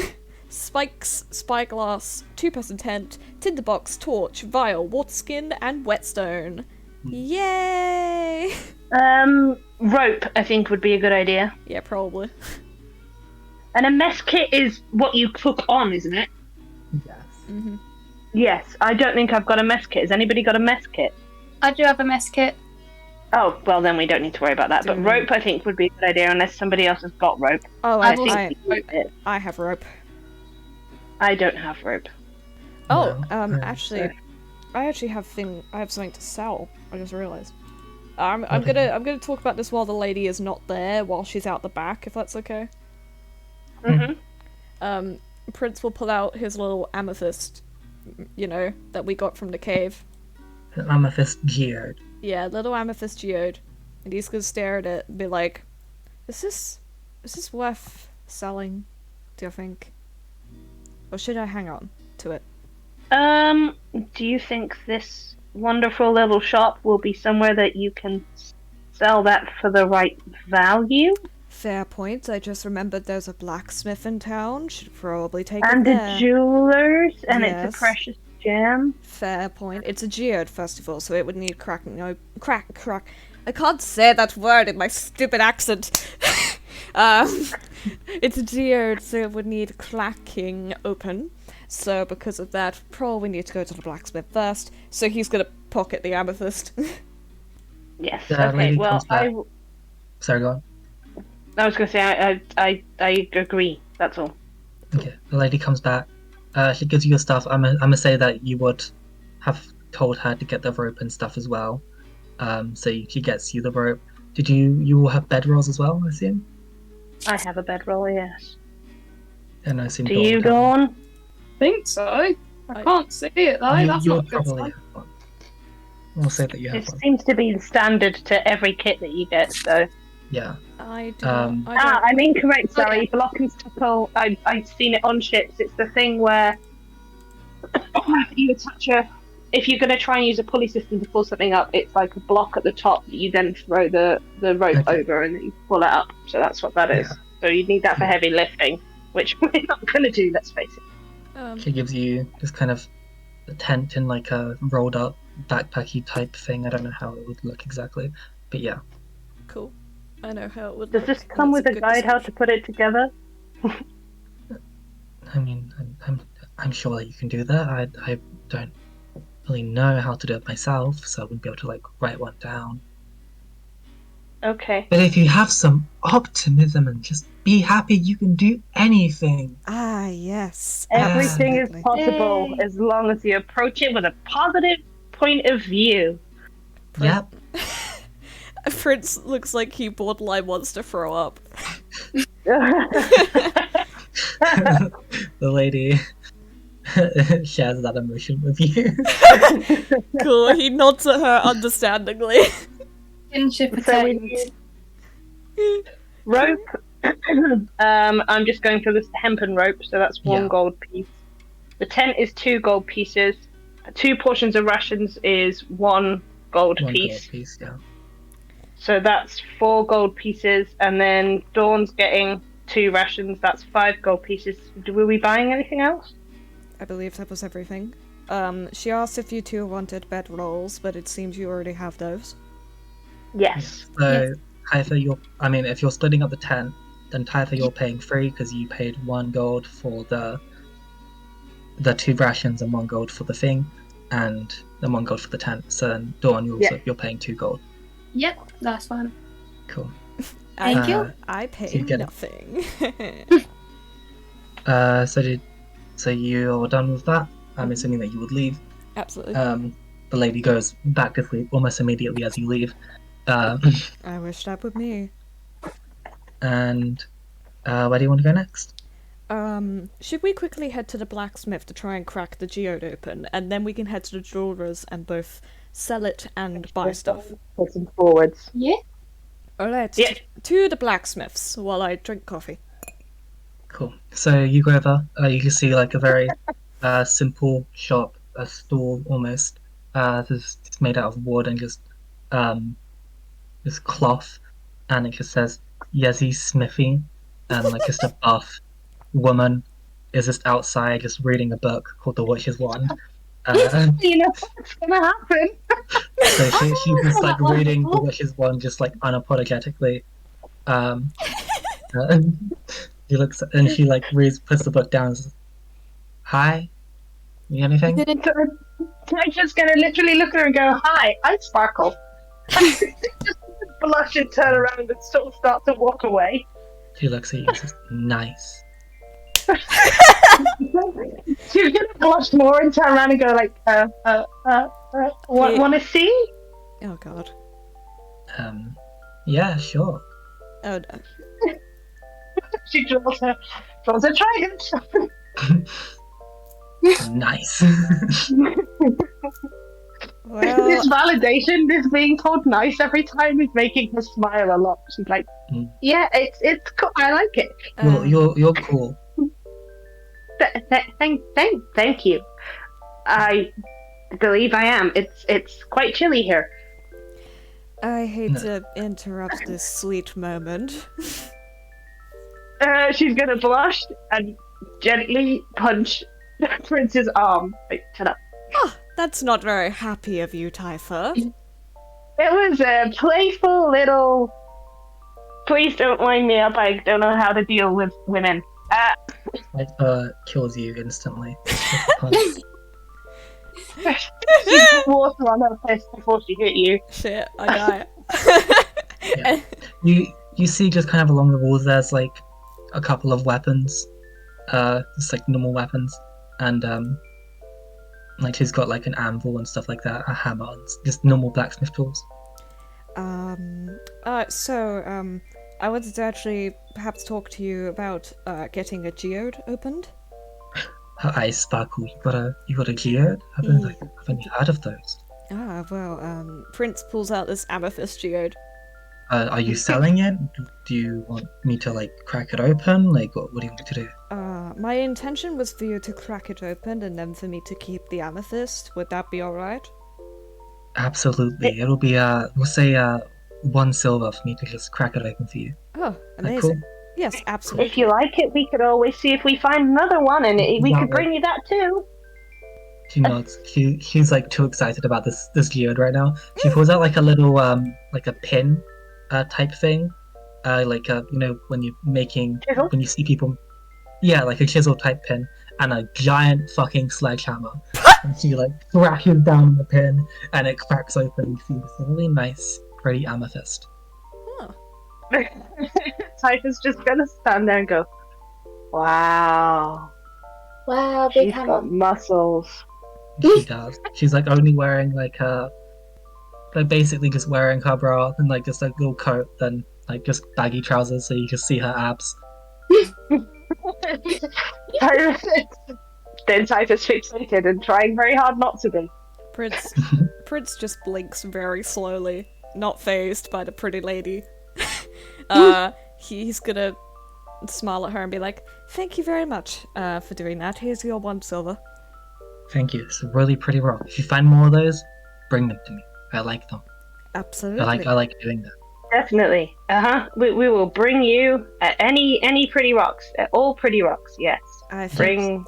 spikes, spyglass, two-person tent, tinderbox, torch, vial, water skin, and whetstone. Yay! Rope, I think, would be a good idea. Yeah, probably. And a mess kit is what you cook on, isn't it? Yes. Mm-hmm. Yes, I don't think I've got a mess kit. Has anybody got a mess kit? I do have a mess kit. Oh, well then we don't need to worry about that. But Don't rope, I think, would be a good idea unless somebody else has got rope. Oh, I I've also think got rope. I have rope. I don't have rope. Oh, No, actually, sorry. I actually have something to sell. I just realized. I'm Okay. gonna talk about this while the lady is not there, while she's out the back, if that's okay. Mm-hmm. Prince will pull out his little amethyst, you know, that we got from the cave. An amethyst geode. Yeah, little amethyst geode, and he's gonna stare at it and be like, "Is this worth selling? Do you think, or should I hang on to it?" Do you think this wonderful little shop will be somewhere that you can sell that for the right value? Fair point. I just remembered there's a blacksmith in town. Should probably take And it a there. jeweler's, and Yes. it's a precious gem. Fair point. It's a geode festival, so it would need cracking. No, crack. I can't say that word in my stupid accent. It's a geode, so it would need cracking open. So because of that, probably need to go to the blacksmith first. So he's gonna pocket the amethyst. Yes. The Okay. lady Well, comes back. Sorry, go on. I was gonna say I agree. That's all. Okay. The lady comes back. She gives you your stuff. I'm gonna say that you would have told her to get the rope and stuff as well. She gets you the rope. Did you all have bedrolls as well, I assume? I have a bedroll. Yes. And I assume Do you, Dawn? Think so. I can't see it though. That's You'll not a good probably sign. have one. We'll say that you have It one. seems to be the standard to every kit that you get. So. Yeah. I do Um, not. I don't. I'm incorrect. Sorry, Okay. Block-and-tackle. I've seen it on ships. It's the thing where you attach if you're going to try and use a pulley system to pull something up, it's like a block at the top that you then throw the rope Okay. over and then you pull it up. So that's what that is. Yeah. So you need that for Yeah. heavy lifting, which we're not going to do. Let's face it. She gives you this kind of a tent in like a rolled up backpacky type thing. I don't know how it would look exactly, but yeah. Cool. I know how it would Does look. this and come it's with a good guide how to description. put it together? I mean, I'm sure that you can do that. I don't really know how to do it myself, so I wouldn't be able to like write one down. Okay. But if you have some optimism and just be happy, you can do anything. Ah, yes. Everything is absolutely. possible Yay. as long as you approach it with a positive point of view. Yep. Prince looks like he borderline wants to throw up. The lady shares that emotion with you. Cool, he nods at her understandingly. Kinship So we attained. need rope. I'm just going for this hempen rope, so that's one Yeah. gold piece. The tent is 2 gold pieces. 2 portions of rations is 1 gold One piece. gold piece, yeah. So that's 4 gold pieces, and then Dawn's getting 2 rations. That's 5 gold pieces. Were we buying anything else? I believe that was everything. She asked if you two wanted bedrolls, but it seems you already have those. Yes. So, Typha, if you're splitting up the tent, then Typha, you're paying 3 because you paid 1 gold for the 2 rations and 1 gold for the thing, and then 1 gold for the tent. So then, Dawn, you're paying 2 gold. Yep, that's fine. Cool. Thank you. I pay you get it. nothing. So you're done with that? I'm assuming that you would leave. Absolutely. The lady goes back to sleep almost immediately as you leave. I wish that were me. And where do you want to go next? Should we quickly head to the blacksmith to try and crack the geode open, and then we can head to the jeweler's and both sell it and buy stuff? Pushing forwards. Yeah. Alright, Yeah. to the blacksmith's while I drink coffee. Cool. So you go over. You can see like a very simple shop, a stall almost. It's made out of wood and just cloth, and it just says Yezi Smithy, and like just a buff woman is just outside just reading a book called The Witch's Wand. You know what's gonna happen. So she's just like reading The Witch's Wand just like unapologetically. She looks and she like puts the book down and says, "Hi, you got anything?" I'm just gonna literally look at her and go, "Hi, I sparkle." Just blush and turn around and sort of start to walk away. She looks at you and says, "Nice." She's gonna blush more and turn around and go like, want to see? Oh god. Yeah, sure. Oh no. She draws a trident. Nice. Well, This validation, this being told nice every time is making her smile a lot. She's like, yeah, it's cool. I like it. Well, you're cool. Thank you. I believe I am. It's quite chilly here. I hate No. to interrupt this sweet moment. She's gonna blush and gently punch Prince's arm. Like, shut up. That's not very happy of you, Typha. It was a playful little Please don't wind me up. I don't know how to deal with women. Typha kills you instantly. With a punch. She put water on her fist before she hit you. Shit, I die. Yeah. You see just kind of along the walls there's like a couple of weapons. Just like normal weapons. And like she's got like an anvil and stuff like that, a hammer, and just normal blacksmith tools. I wanted to actually perhaps talk to you about getting a geode opened. Her eyes sparkle. You got a geode? Haven't you heard of those? Prince pulls out this amethyst geode. Are you selling it? Do you want me to like crack it open? Like what do you want me to do? My intention was for you to crack it open and then for me to keep the amethyst. Would that be alright? Absolutely. It'll be we'll say 1 silver for me to just crack it open for you. Oh, amazing. Like, cool? Yes, absolutely. If you like it, we could always see if we find another one, and we could bring you that too. She nods. She's like too excited about this geode right now. She pulls out like a little like a pin type thing. Like you know when you're making Chisel? when you see people. Yeah, like a chisel type pin and a giant fucking sledgehammer. And she like thrashes down the pin and it cracks open. You see this really nice, pretty amethyst. Typha's just gonna stand there and go, "Wow, Wow, big she's hammer. got muscles." She does. She's like only wearing like basically just wearing her bra and like just a little coat, then like just baggy trousers so you can see her abs. Then Typha's fixated and trying very hard not to be. Prince just blinks very slowly, not fazed by the pretty lady. He's gonna smile at her and be like, "Thank you very much for doing that. Here's your 1 silver." Thank you. It's a really pretty rock. If you find more of those, bring them to me. I like them. Absolutely. I like doing that. Definitely. We will bring you any pretty rocks. All pretty rocks. Yes. I think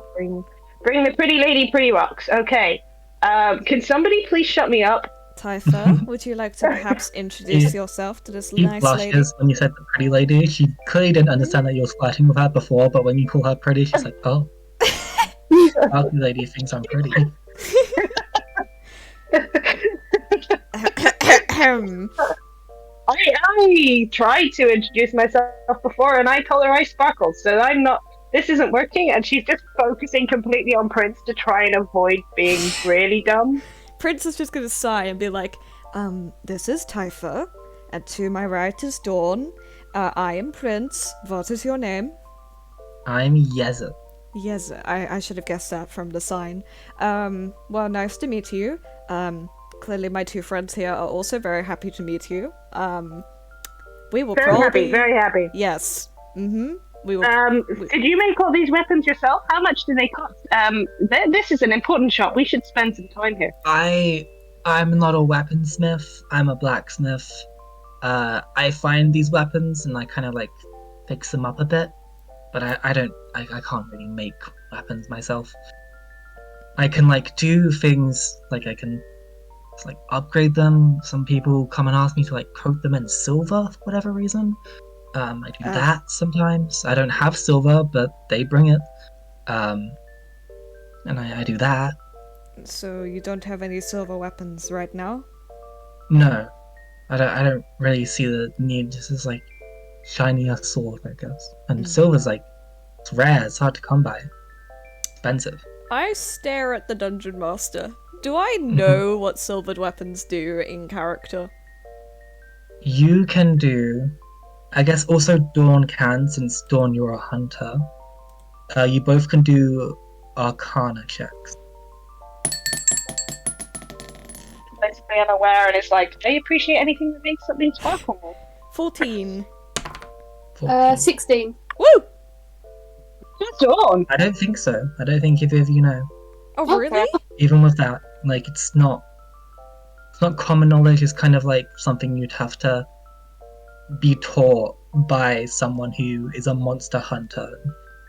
Bring the pretty lady pretty rocks. Okay. Can somebody please shut me up? Typha, would you like to perhaps introduce yourself to this She nice lady? blushes when you said the pretty lady. She clearly didn't understand that you were flirting with her before, but when you call her pretty, she's like, "Oh, the lady thinks I'm pretty." I tried to introduce myself before, and I told her I sparkled, so I'm not. This isn't working, and she's just focusing completely on Prince to try and avoid being really dumb. Prince is just gonna sigh and be like, this is Typha, and to my right is Dawn. I am Prince. What is your name? I'm Yeza. Yes, I should have guessed that from the sign. Well, nice to meet you. Clearly my 2 friends here are also very happy to meet you. We will probably... Very happy. Yes. Mm-hmm. We will... Did you make all these weapons yourself? How much do they cost? This is an important shop. We should spend some time here. I'm not a weaponsmith. I'm a blacksmith. I find these weapons and I kind of like fix them up a bit, but I can't really make weapons myself. I can like do things like I can like upgrade them. Some people come and ask me to like coat them in silver for whatever reason. I do that sometimes. I don't have silver, but they bring it. And I do that. So you don't have any silver weapons right now? No. I don't really see the need. This is like shiny a sword, I guess. And silver's like, it's rare, it's hard to come by. Expensive. I stare at the dungeon master. Do I know what silvered weapons do in character? You can do... I guess also Dawn can, since Dawn you're a hunter. You both can do Arcana checks. Basically unaware, and it's like, I appreciate anything that makes something sparkle more. 14. 16. Woo! Dawn! I don't think so. I don't think either of you know. Oh, really? Even with that, like, it's not common knowledge. It's kind of like something you'd have to be taught by someone who is a monster hunter.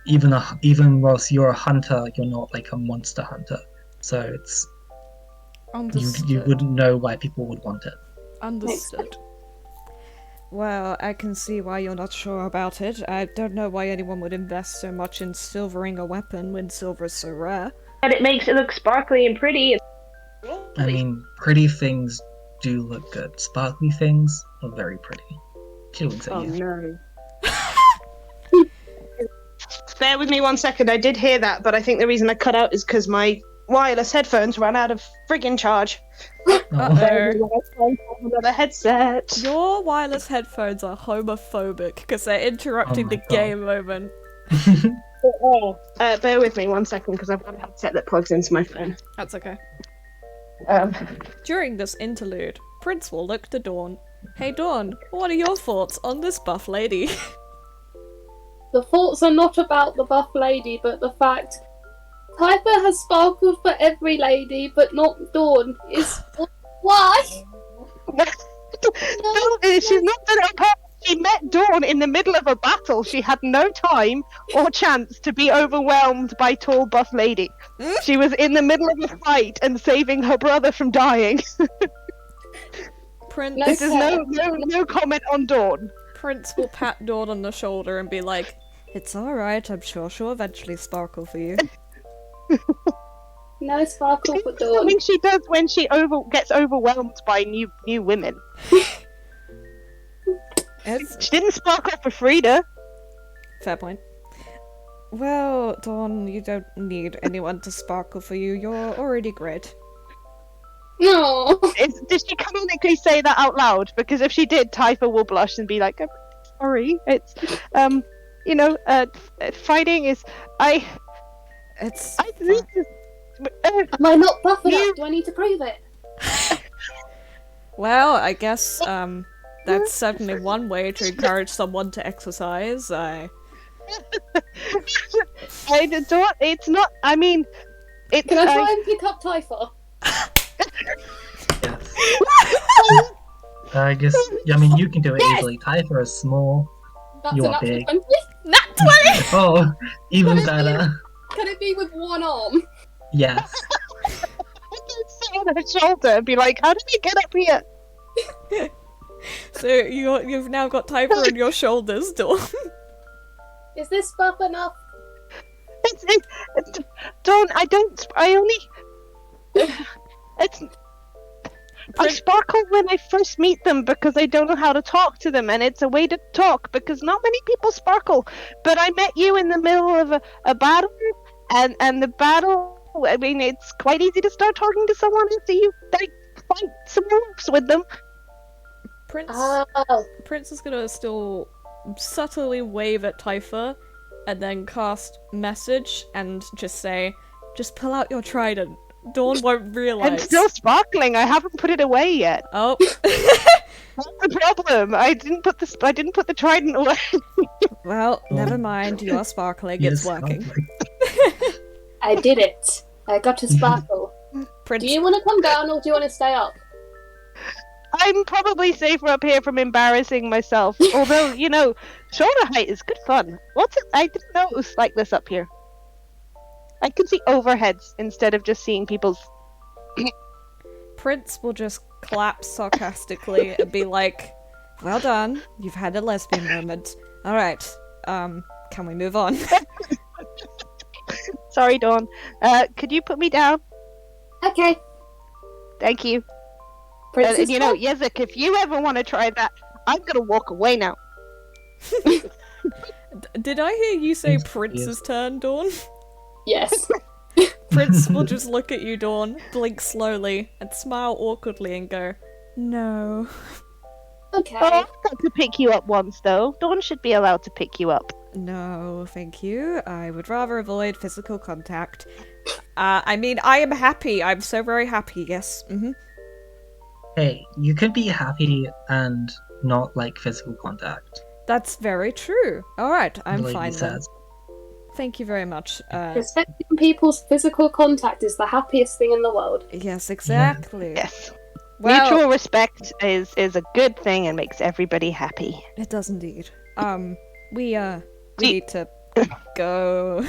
Even whilst you're a hunter, you're not like a monster hunter. So it's you wouldn't know why people would want it. Understood. Well, I can see why you're not sure about it. I don't know why anyone would invest so much in silvering a weapon when silver's so rare. But it makes it look sparkly and pretty. I mean, pretty things do look good. Sparkly things are very pretty. She looks at Oh you. no. Bear with me 1 second, I did hear that, but I think the reason I cut out is because my wireless headphones ran out of friggin' charge. Uh-oh. Another headset. Your wireless headphones are homophobic because they're interrupting Oh the my God. game moment. Bear with me 1 second, because I've got a headset that plugs into my phone. That's okay. Um, During this interlude, Prince will look to Dawn. Hey Dawn, what are your thoughts on this buff lady? The thoughts are not about the buff lady, but the fact Typha has sparkled for every lady, but not Dawn. Is why? No, she's not done it on purpose. She met Dawn in the middle of a battle. She had no time or chance to be overwhelmed by tall buff lady. She was in the middle of a fight and saving her brother from dying. Prince, No. This is no comment on Dawn. Prince will pat Dawn on the shoulder and be like, "It's alright, I'm sure she'll eventually sparkle for you." No sparkle for Dawn. Something she does when she gets overwhelmed by new women. It's She didn't sparkle for Frida. fair point. Well, Dawn, you don't need anyone to sparkle for you. You're already great. No. Did she canonically say that out loud? Because if she did, Typha will blush and be like, "I'm sorry. It's, fighting is It's Am I not buff enough? You- Do I need to prove it? well, I guess that's certainly one way to encourage someone to exercise. I don't. It's not. I mean, it's. Can I try and pick up Typha? Yes. I guess. I mean, you can do it Yes! easily. Typha is small. That's You an are actual big. 20. Nat 20! Oh, even Can it be- better. Can it be with one arm? Yes. I can sit on her shoulder and be like, "How did you get up here?" So you've now got Typha on your shoulders, Dawn. Is this buff enough? Don't. I don't. I only. It's. I sparkle when I first meet them because I don't know how to talk to them, and it's a way to talk because not many people sparkle. But I met you in the middle of a battle, and the battle. I mean, it's quite easy to start talking to someone after you fight some wolves with them. Prince Oh. Prince is gonna still subtly wave at Typha, and then cast message and just say, "Just pull out your trident." Dawn won't realize. I'm still sparkling. I haven't put it away yet. Oh. That's the problem. I didn't put the trident away. Well, Oh. never mind. You're sparkling. Yes, It's working. sparkling. I did it. I got to sparkle. Prince. Do you want to come down or do you want to stay up? I'm probably safer up here from embarrassing myself. Although, shoulder height is good fun. What's it? I didn't know it was like this up here. I can see overheads instead of just seeing people's. Prince will just clap sarcastically and be like, "Well done. You've had a lesbian moment. All right. Can we move on?" Sorry, Dawn. Could you put me down? Okay. Thank you. Princess Buff? Yezik, if you ever want to try that, I'm gonna walk away now. Did I hear you say Yes, Prince's turn, Dawn? Yes. Prince will just look at you, Dawn, blink slowly, and smile awkwardly and go, "No." Okay. Oh, I've got to pick you up once, though. Dawn should be allowed to pick you up. No, thank you. I would rather avoid physical contact. I mean, I am happy. I'm so very happy, yes. Hey, you can be happy and not like physical contact. That's very true. Alright, I'm the lady fine then. says. Thank you very much. Respecting people's physical contact is the happiest thing in the world. Yes, exactly. Yes. Well, Mutual respect is a good thing and makes everybody happy. it does indeed. We See- need to go.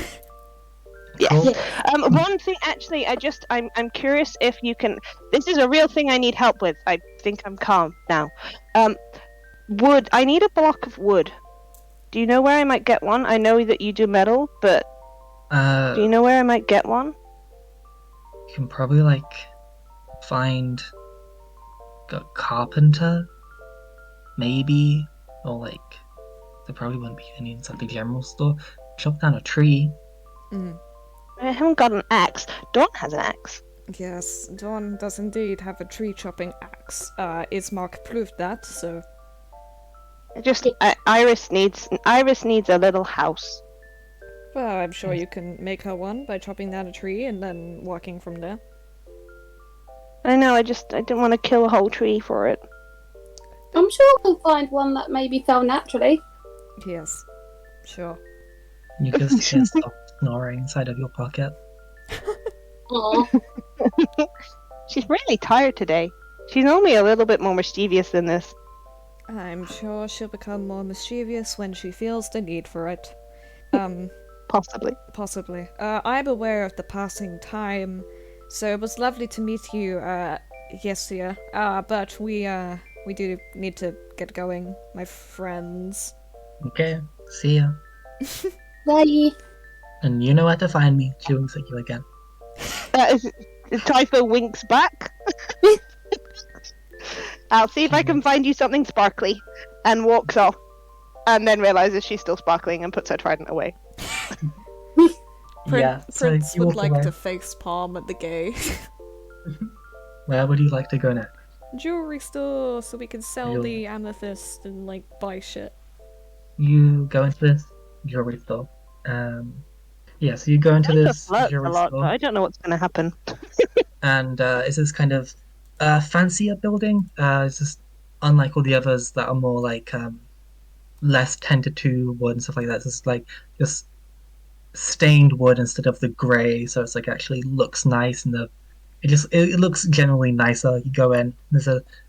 Yes. Cool. One thing, actually, I'm curious if you can. This is a real thing I need help with. I think I'm calm now. Wood. I need a block of wood. Do you know where I might get one? I know that you do metal, but do you know where I might get one? You can probably like find a carpenter, maybe, or like there probably wouldn't be any inside the general store. Chop down a tree. I haven't got an axe. Dawn has an axe. Yes, Dawn does indeed have a tree chopping axe. Ismark proved that, so. Iris needs a little house. Well, I'm sure you can make her one by chopping down a tree and then walking from there. I know. I didn't want to kill a whole tree for it. I'm sure we'll find one that maybe fell naturally. Yes, sure. You just hear soft snoring inside of your pocket. Aw. She's really tired today. She's only a little bit more mischievous than this. I'm sure she'll become more mischievous when she feels the need for it. Possibly. Possibly. I'm aware of the passing time, so it was lovely to meet you, Yesia. But we do need to get going, my friends. Okay, see ya. Bye. And you know where to find me. She winks at you again. Typha winks back. I'll see if I can find you something sparkly, and walks off, and then realizes she's still sparkling and puts her trident away. Prince you would walk like away. to face palm at the gay. Where would you like to go next? Jewelry store, so we can sell Jewelry. the amethyst and like buy shit. You go into this jewelry store. So you go into this Flirts a jewelry lot, store, but I don't know what's going to happen. and it's this kind of fancier building. It's just unlike all the others that are more like less tended to wood and stuff like that. It's just like just stained wood instead of the grey, so it's like actually looks nice, and it looks generally nicer. You go in, there's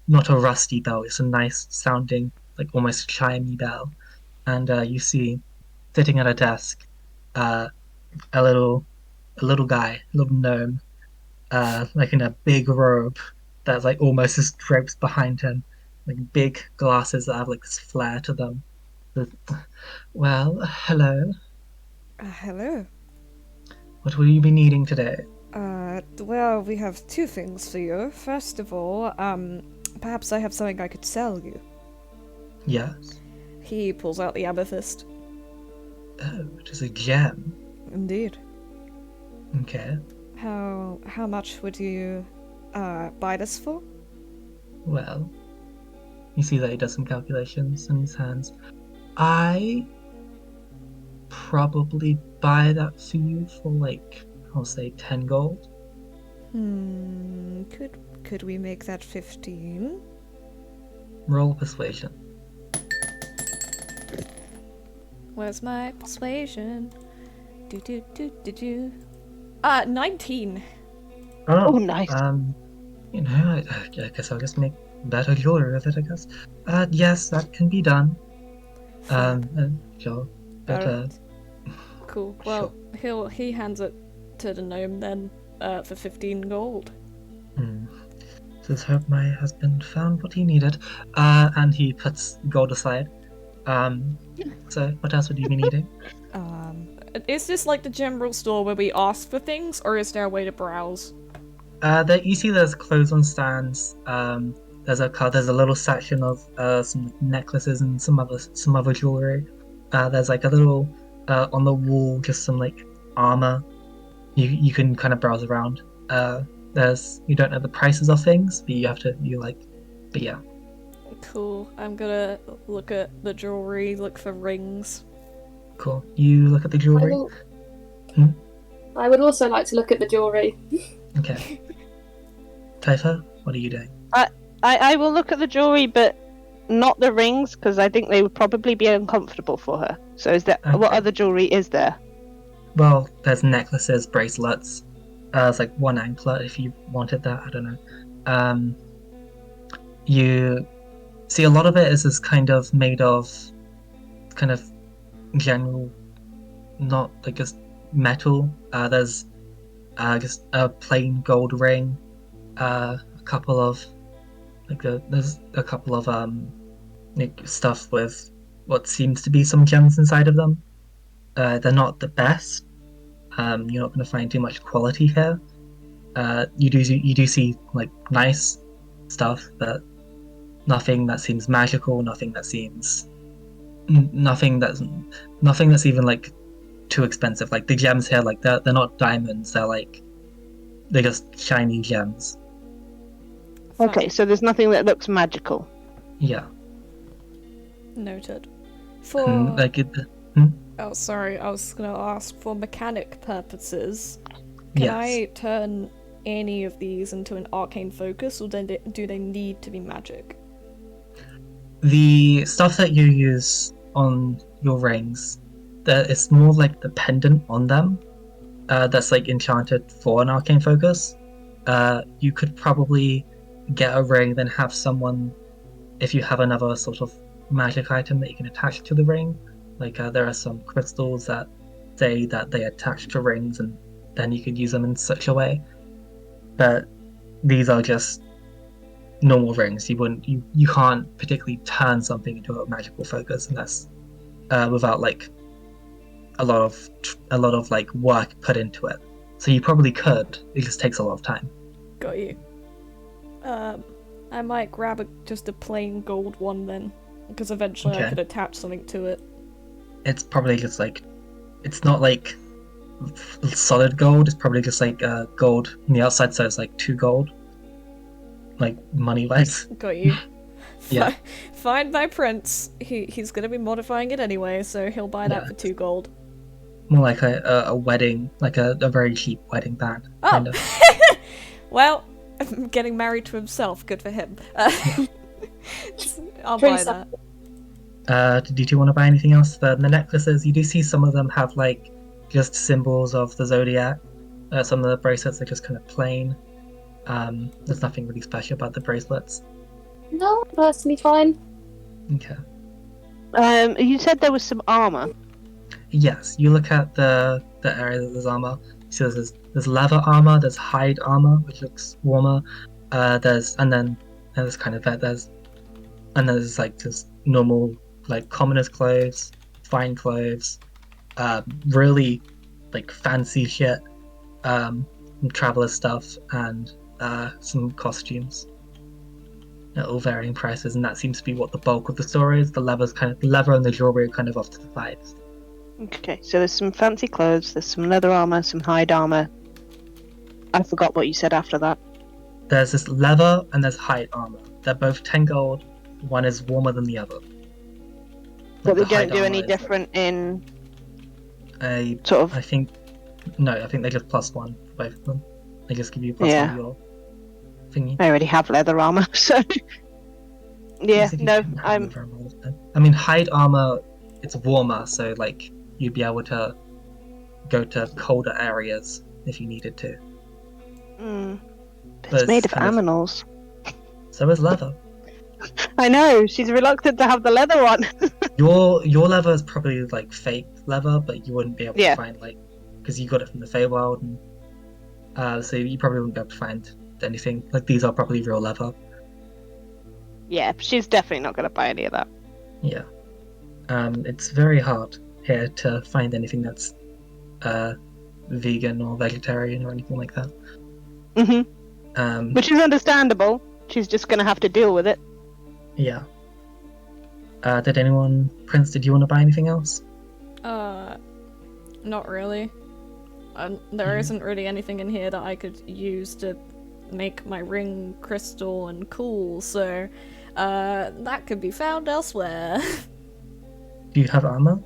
not a rusty bell, it's a nice sounding, like almost chimey bell, and you see sitting at a desk a little guy, a little gnome, like in a big robe that's like almost just drapes behind him, like big glasses that have like this flare to them. Well, hello. Hello. What will you be needing today? Well, we have two things for you. First of all, perhaps I have something I could sell you. Yes. He pulls out the amethyst. Oh, it is a gem. Indeed. Okay. How much would you buy this for? Well, you see that he does some calculations in his hands. I probably buy that for you for like, I'll say 10 gold. Could we make that 15? Roll persuasion. Where's my persuasion? Do. 19. Oh, nice. I guess I'll just make better jewelry with it, I guess. Yes, that can be done. Sure. But, Alright. Cool. Well, he hands it to the gnome then, for 15 gold. Let's hope my husband found what he needed. And he puts gold aside. So what else would you be needing? Is this like the general store where we ask for things, or is there a way to browse? You see there's clothes on stands. There's a little section of some necklaces and some other jewelry. There's like a little on the wall, just some like armor. You can kind of browse around. You don't know the prices of things, but but yeah. Cool. I'm gonna look at the jewelry, look for rings. Cool. You look at the jewelry. I would also like to look at the jewelry. Okay. Typha, what are you doing? I will look at the jewelry, but not the rings, because I think they would probably be uncomfortable for her. So what other jewelry is there? Well, there's necklaces, bracelets. There's like one anklet if you wanted that. I don't know. You see a lot of it is this kind of made of kind of general, not like just metal. There's just a plain gold ring. There's a couple of like stuff with what seems to be some gems inside of them. They're not the best. You're not going to find too much quality here. You do see like nice stuff, but nothing that seems magical. Nothing that's even like too expensive. Like the gems here, like they're not diamonds. They're just shiny gems. Okay, so there's nothing that looks magical. Yeah. Noted. And, For like it. oh, sorry, I was gonna ask for mechanic purposes. Can Yes. I turn any of these into an arcane focus, or do they need to be magic? The stuff that you use on your rings, it's more like the pendant on them. That's like enchanted for an arcane focus. You could probably get a ring, then have someone, if you have another sort of magic item that you can attach to the ring. Like there are some crystals that say that they attach to rings, and then you could use them in such a way. But these are just normal rings. You can't particularly turn something into a magical focus unless without like a lot of like work put into it. So you probably could. It just takes a lot of time. Got you. I might grab just a plain gold one then, because eventually I Okay. could attach something to it. It's probably just like, it's not like solid gold. It's probably just like gold on the outside, so it's like 2 gold, like money wise. Got you. Yeah. Find my prince. He's gonna be modifying it anyway, so he'll buy that Yeah. for 2 gold. More like a wedding, like a very cheap wedding band. Oh! Kind of. Well, getting married to himself, good for him. I'll buy Prince that. Did you want to buy anything else? The necklaces, you do see some of them have like just symbols of the zodiac. Some of the bracelets are just kind of plain. There's nothing really special about the bracelets. No, personally fine. Okay. You said there was some armor. Yes, you look at the area that there's armor. So there's leather armor, there's hide armor, which looks warmer. There's like just normal like commoners' clothes, fine clothes, really like fancy shit, traveler stuff, and some costumes. At all varying prices, and that seems to be what the bulk of the store is. The leather and the jewelry are kind of off to the sides. Okay, so there's some fancy clothes, there's some leather armor, some hide armor. I forgot what you said after that. There's this leather and there's hide armor. They're both 10 gold. One is warmer than the other. But The they don't hide do armor any is different in like sort of. I think they just +1 for both of them. They just give you +1 Yeah. to your thingy. I already have leather armor, so. Yeah, As if you no, didn't have I'm. leather armor all the time. I mean, hide armor, it's warmer, so like you'd be able to go to colder areas if you needed to. Mm, But it's it's made of kind of- aminals. So is leather. I know, she's reluctant to have the leather one. Your leather is probably like fake leather, but you wouldn't be able Yeah. to find like because you got it from the Feywild, and so you probably wouldn't be able to find anything like these are probably real leather. Yeah, she's definitely not going to buy any of that. Yeah, it's very hard here to find anything that's vegan or vegetarian or anything like that. Hmm. Which is understandable. She's just going to have to deal with it. Yeah. Prince, did you want to buy anything else? Not really. There isn't really anything in here that I could use to make my ring crystal and cool, so that could be found elsewhere. Do you have armor?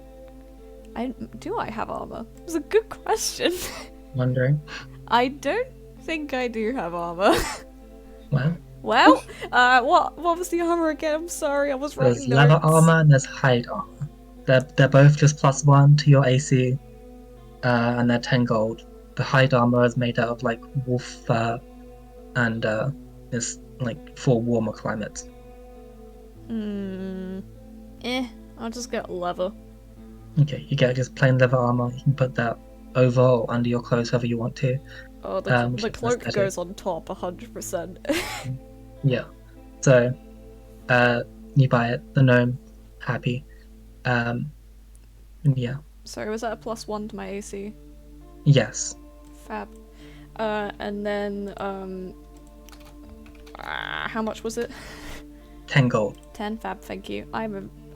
Do I have armor? It's a good question. Wondering. I don't think I do have armor. Well, What was the armor again? I'm sorry, I was there's writing leather notes. armor and there's hide armor. They're both just +1 to your AC, and they're 10 gold. The hide armor is made out of like wolf fur, and is like for warmer climates. I'll just get leather. Okay, you get just plain leather armor. You can put that over or under your clothes, however you want to. Oh, the Which is cloak aesthetic. goes on top 100%. Yeah. So, you buy it. The gnome, happy. And yeah, Sorry, was that a +1 to my AC? yes. Fab. And then, how much was it? 10 gold. 10, fab, thank you.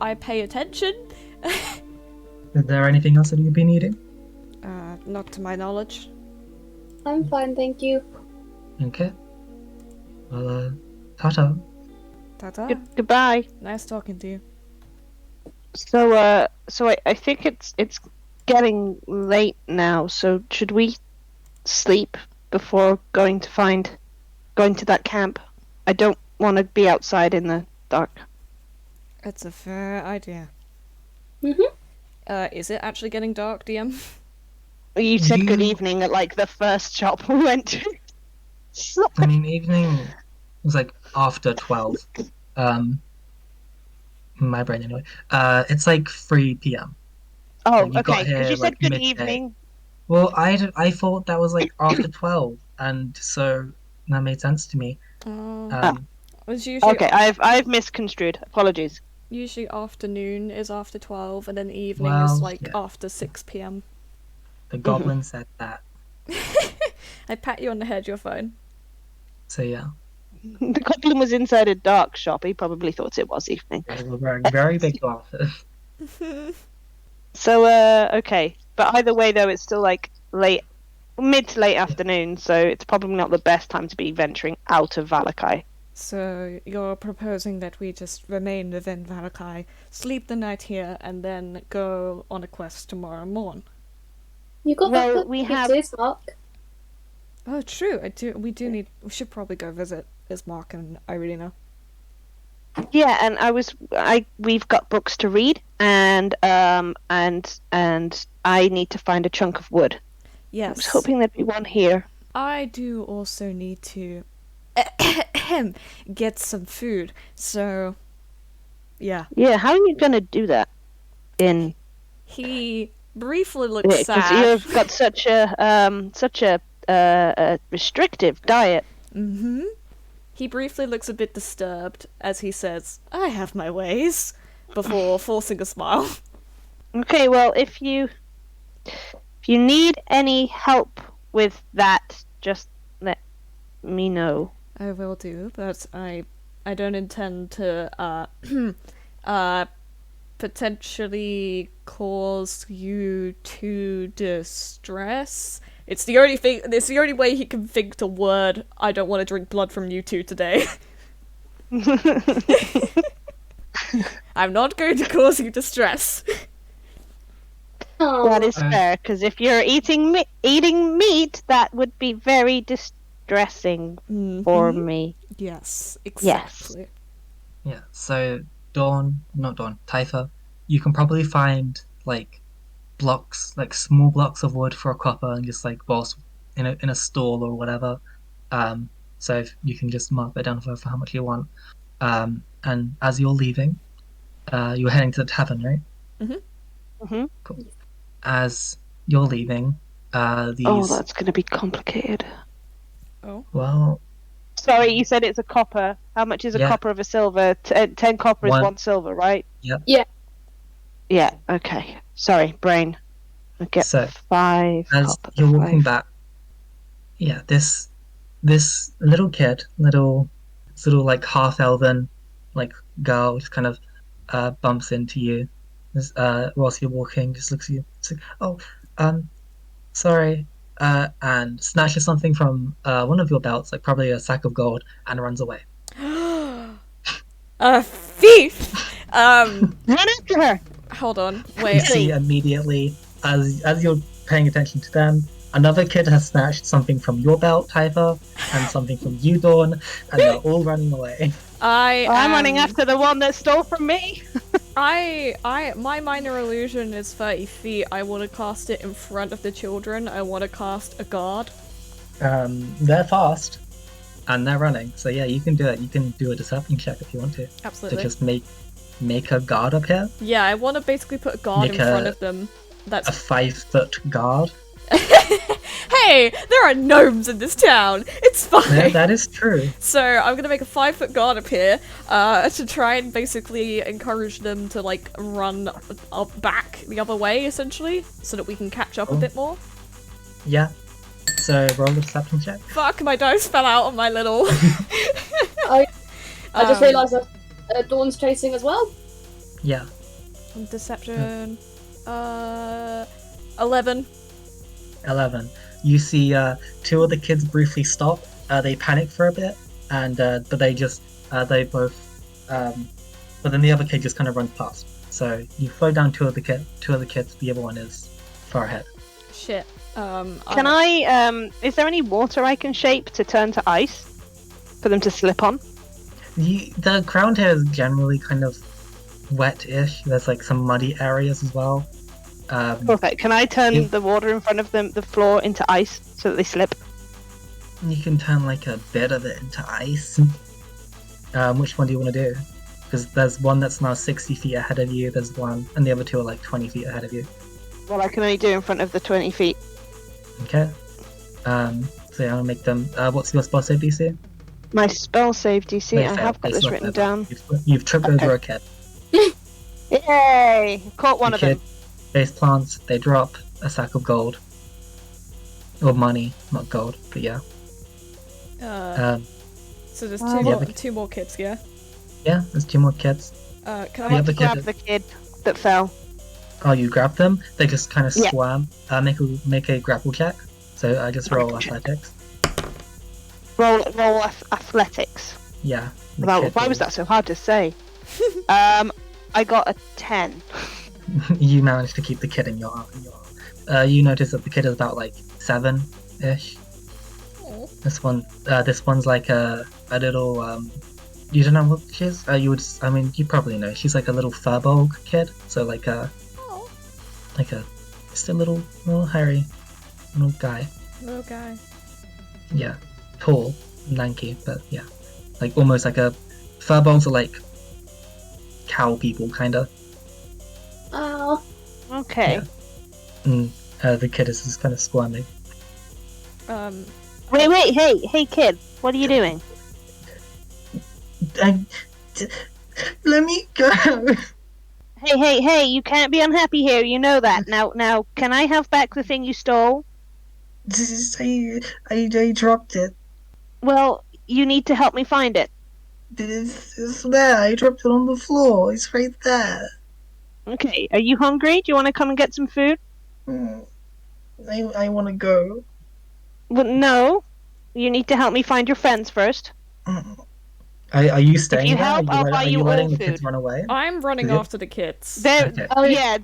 I pay attention. Is there anything else that you'd be needing? Not to my knowledge. I'm fine, thank you. Okay. Well, ta-ta. Ta-ta. Goodbye. Nice talking to you. So I think it's getting late now. So should we sleep before going to that camp? I don't want to be outside in the dark. It's a fair idea. Mhm. Is it actually getting dark, DM? You said good You- evening at like the first shop we went to. I mean, evening was like after 12. My brain anyway. It's like 3 p.m. Oh, You got okay. here, Because you said like, good midday. evening. Well, I thought that was like after 12, and so that made sense to me. It's usually Okay, I've misconstrued. Apologies. usually afternoon is after 12, and then evening Well, is like yeah. after 6 p.m. The goblin said that. I pat you on the head, you're fine. So yeah, The goblin was inside a dark shop. He probably thought it was evening. they were wearing very big glasses. So okay, but either way though, it's still like mid to late afternoon, so it's probably not the best time to be venturing out of Vallaki. So you're proposing that we just remain within Vallaki, sleep the night here, and then go on a quest tomorrow morn. You got Well, that we book have- to Ismark? Oh, true. We should probably go visit Ismark and Irina. Yeah, and we've got books to read, and I need to find a chunk of wood. I Yes. was hoping there'd be one here. I do also need to get some food. So, yeah. Yeah, how are you gonna do that? He briefly looks Because sad. you've got such a restrictive diet. Mm-hmm. He briefly looks a bit disturbed as he says, "I have my ways," before forcing a smile. Okay, well, if you need any help with that, just let me know. I will do, but I don't intend to potentially cause you to distress. It's the only way he can think to word, "I don't want to drink blood from you two today." I'm not going to cause you distress. Oh, That is fair, because if you're eating meat, that would be very distressing for Mhm. me. Yes, exactly. Yeah. So Typha, you can probably find like blocks, like small blocks of wood for a copper, and just like boss in a stall or whatever. So if you can just mark that down for how much you want. And as you're leaving, you're heading to the tavern, right? Mhm. Cool. As you're leaving, these Oh, that's going to be complicated. well, Sorry, you said it's a copper. How much is a Yeah. copper of a silver? 10 copper is 1 silver, right? Yep. Yeah. Yeah, okay. Sorry, brain. I get So, 5 as copper. you're walking 5. back, yeah, this little kid, little like half elven like girl just kind of bumps into you whilst you're walking, just looks at you. It's like, oh, sorry, and snatches something from one of your belts, like probably a sack of gold, and runs away. A thief! Run after her! Hold on, You wait. see immediately as you're paying attention to them, another kid has snatched something from your belt, Typha, and something from you, Dawn, and they're all running away. I'm running after the one that stole from me! My minor illusion is 30 feet. I want to cast it in front of the children. I want to cast a guard. They're fast, and they're running, so yeah, you can do it. You can do a deception check if you want to Absolutely. just make a guard up here, Yeah, I want to basically put a guard Make in front a- of them. a That's 5-foot guard. Hey, there are gnomes in this town. It's fine. That is true. So I'm gonna make a 5-foot guard appear to try and basically encourage them to like run up back the other way, essentially, so that we can catch up a bit more. Yeah. So roll a deception check. Fuck, my dice fell out on my little. I just Um, realised that Dawn's chasing as well. Yeah. Deception. 11. 11. You see two of the kids briefly stop. They panic for a bit, and but they both but then the other kid just kind of runs past. So you slow down two of the kids. The other one is far ahead. Shit. Can I? Is there any water I can shape to turn to ice for them to slip on? The ground here is generally kind of wet-ish. There's like some muddy areas as well. Perfect. Can I turn the water in front of them, the floor, into ice so that they slip? You can turn like a bit of it into ice. Which one do you want to do? Because there's one that's now 60 feet ahead of you. There's one, and the other two are like 20 feet ahead of you. Well, I can only do in front of the 20 feet. Okay. So yeah, I'll make them. What's your spell save DC? My spell save DC. They I failed. have got They this still written failed. down. You've tripped over a kid. Yay! Caught one The of them. Face plants. They drop a sack of gold. Or money, not gold, but yeah. So there's Yeah, two more kids, yeah? Yeah, there's two more kids. Can The I other kid Grab is- the kid that fell. Oh, you grab them? They just kind of Yeah. swam. Make a grapple check. So I just roll athletics. Roll athletics. Yeah. the Well, kid why will- was that so hard to say? I got a 10. You managed to keep the kid in your arm. You notice that the kid is about like 7-ish. Oh. This one's like a little you don't know what she is? You probably know. She's like a little furball kid. So like a Oh, just a little hairy little guy. little guy. Yeah. Tall, lanky, but yeah. Like almost like a furballs are like cow people kinda. Oh, Okay. And the kid is just kind of squirming. Wait, hey kid, what are you doing? Let me go. Hey, you can't be unhappy here, you know that. Now, can I have back the thing you stole? I dropped it. Well, you need to help me find it. It's there. I dropped it on the floor. It's right there. Okay, are you hungry? Do you want to come and get some food? I want to go. Well, no. You need to help me find your friends first. Are you staying you there? help, I'll buy Are you you letting all the kids food. run away? I'm running Yeah. after the kids. They're, Okay. Oh, yeah,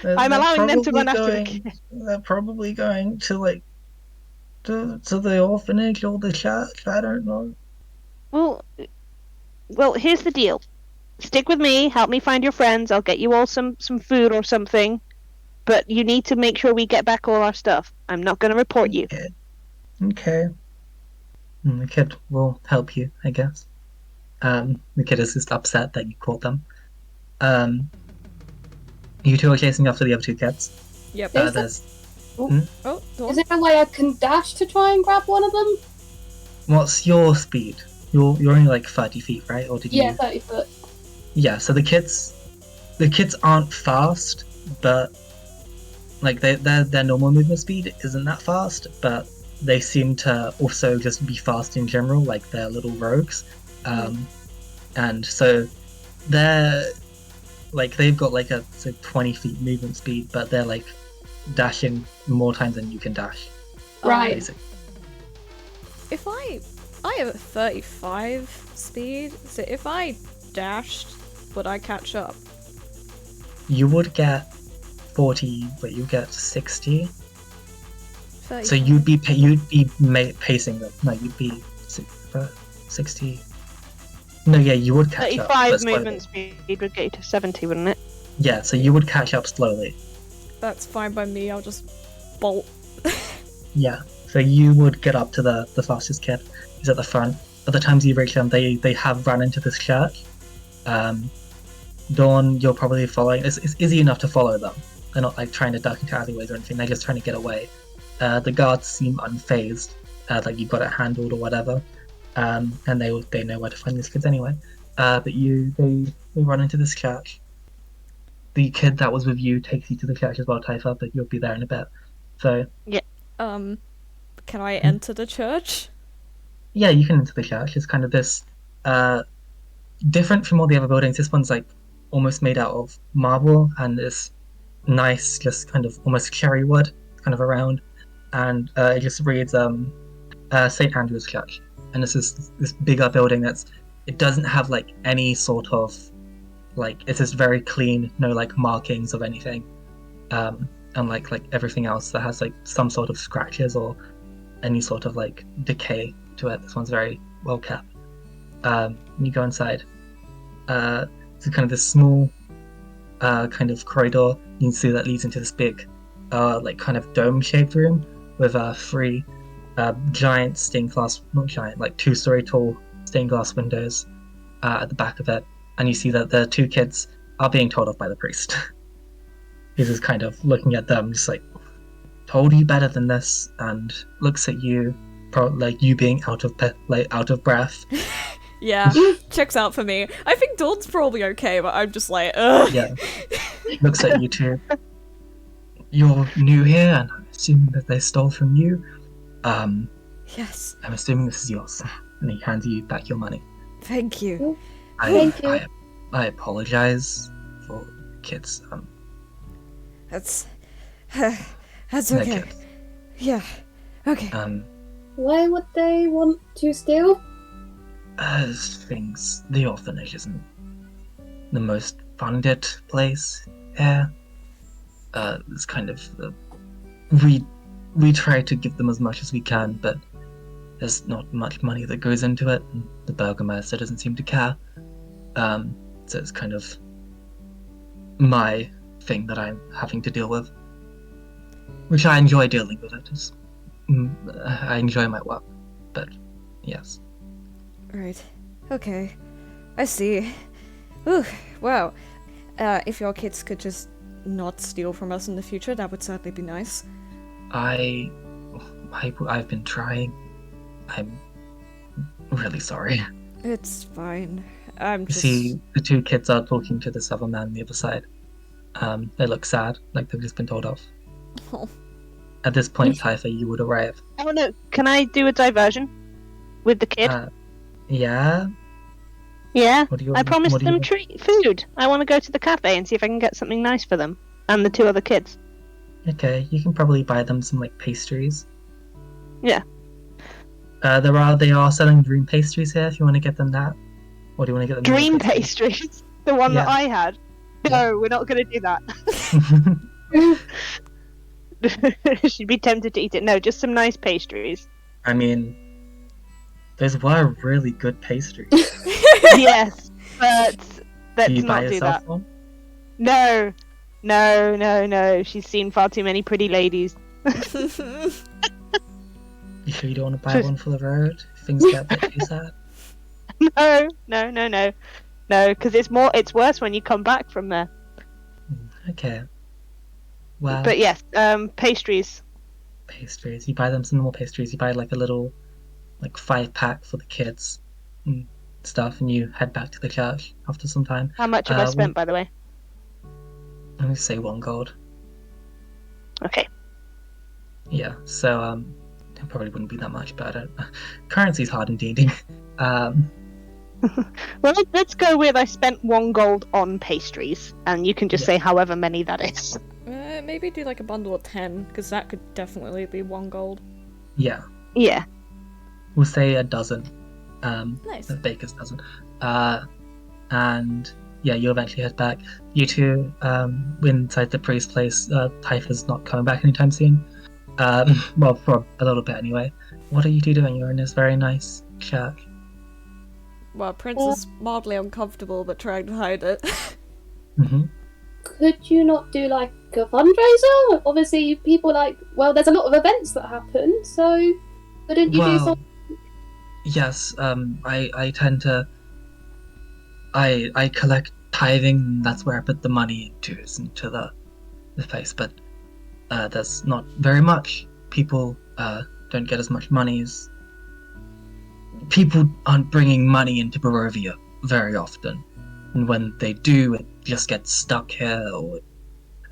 I'm allowing them to probably run after the going- kid. They're probably going to like to the orphanage or the church. I don't know. Well, here's the deal. Stick with me, help me find your friends, I'll get you all some food or something. But you need to make sure we get back all our stuff. I'm not going to report you. Okay. The kid will help you, I guess. The kid is just upset that you caught them. You two are chasing after the other two kids. Yep. Is There's Oh, Dawn. is there a way I can dash to try and grab one of them? what's your speed? You're only like 30 feet, right? Or did Yeah, you? 30 foot. Yeah. So the kids aren't fast, but like their normal movement speed isn't that fast, but they seem to also just be fast in general, like they're little rogues. And so they're like they've got like a 20 feet movement speed, but they're like dashing more times than you can dash. Right. Basically. If I have 35 speed, so if I dashed, would I catch up? You would get 40, but you get 60. 30. So you'd be pacing them. No, you'd be 60. No, yeah, you would catch up. 35 but slowly. movement speed would get you to 70, wouldn't it? Yeah, so you would catch up slowly. That's fine by me, I'll just bolt. Yeah, so you would get up to the fastest kid. He's at the front. By the times you reach them, they have run into this church. Dawn, you're probably following. It's easy enough to follow them. They're not like trying to duck into alleyways or anything. They're just trying to get away. The guards seem unfazed, like you've got it handled or whatever, and they know where to find these kids anyway. But they run into this church. The kid that was with you takes you to the church as well, Typha, but you'll be there in a bit. So can I enter the church? yeah, you can enter the church. It's kind of this different from all the other buildings. This one's like almost made out of marble and this nice, just kind of almost cherry wood kind of around, and it just reads St. Andrew's Church. And this is this bigger building it doesn't have like any sort of like, it's just very clean, no like markings of anything, unlike like everything else that has like some sort of scratches or any sort of like decay to it. This one's very well kept. You go inside. It's kind of this small kind of corridor. You can see that leads into this big like kind of dome-shaped room with three giant stained glass, not giant, like 2-story tall stained glass windows at the back of it. And you see that the two kids are being told off by the priest. He's just kind of looking at them, just like, told you better than this, and looks at you, like you being out of breath. Yeah, checks out for me. I think Dawn's probably okay, but I'm just like, ugh. Yeah. Looks at you two. You're new here, and I'm assuming that they stole from you. Yes. I'm assuming this is yours. And he hands you back your money. Thank you. Thank you. I apologize for kids. That's they're okay. kids. Yeah. Okay. Why would they want to steal? Things. The orphanage isn't the most funded place here. It's kind of we try to give them as much as we can, but there's not much money that goes into it, and the burgomaster doesn't seem to care. So it's kind of my thing that I'm having to deal with, which I enjoy dealing with it. I enjoy my work, but yes. Right. Okay. I see. Ooh, wow. If your kids could just not steal from us in the future, that would certainly be nice. I've been trying. I'm really sorry. It's fine. I'm You just... see, the two kids are talking to this other man on the other side. They look sad, like they've just been told off. Oh. At this point, Typha, you would arrive. Oh no, can I do a diversion with the kid? Yeah? Yeah, What do you I promised what do you them want? food. I want to go to the cafe and see if I can get something nice for them and the two other kids. Okay, you can probably buy them some like pastries. Yeah. They are selling dream pastries here. If you want to get them that, or do you want to get them Dream normal pastries? pastries? The one that Yeah. I had? No, we're not going to do that. She'd be tempted to eat it. No, just some nice pastries. I mean, those were really good pastries. Yes, but Do you let's buy not do yourself that. one? No. She's seen far too many pretty ladies. You sure you don't want to buy one for the road? Things get a bit too sad. No, because it's worse when you come back from there. Okay. Well, But yes, pastries. pastries. You buy them some normal pastries. You buy like a little, like 5-pack for the kids and stuff, and you head back to the church after some time. How much have I spent, by the way? Let me say 1 gold. Okay. Yeah. So it probably wouldn't be that much, but I don't. Currency's hard in D&D. Well, let's go with I spent 1 gold on pastries, and you can just Yeah. say however many that is. Maybe do like a bundle of 10, because that could definitely be 1 gold. Yeah. Yeah. We'll say a dozen. Nice. A baker's dozen. And yeah, you eventually head back. You two, inside the priest's place. Typha's not coming back anytime soon. Well, for a little bit anyway. What are you two doing? You're in this very nice church. Well, Prince is mildly uncomfortable, but trying to hide it. Mm-hmm. Could you not do like a fundraiser? Obviously, people there's a lot of events that happen, so couldn't you do something? Yes, I tend to... I collect tithing, and that's where I put the money into, is into the this place, but there's not very much. People don't get as much money as... People aren't bringing money into Barovia very often. And when they do, it just gets stuck here, or it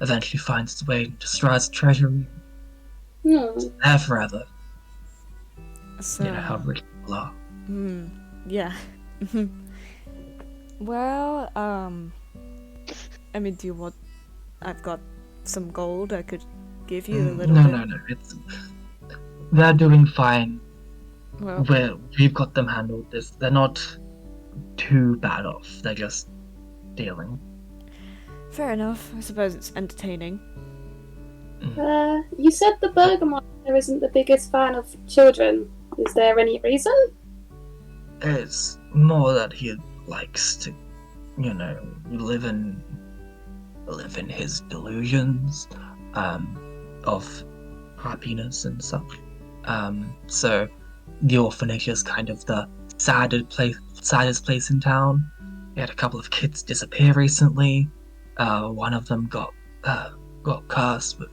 eventually finds its way into Strahd's treasury. It's there forever. So, You know how rich people are. yeah. Well, I mean, do you want... I've got some gold I could give you a little bit. No. They're doing fine. Well, We've got them handled. They're not too bad off. They're just dealing. fair enough. I suppose it's entertaining. You said the Burgermeister isn't the biggest fan of children. Is there any reason? It's more that he likes to, you know, live in his delusions of happiness and such. So the orphanage is kind of the saddest place in town. We had a couple of kids disappear recently. One of them got cursed with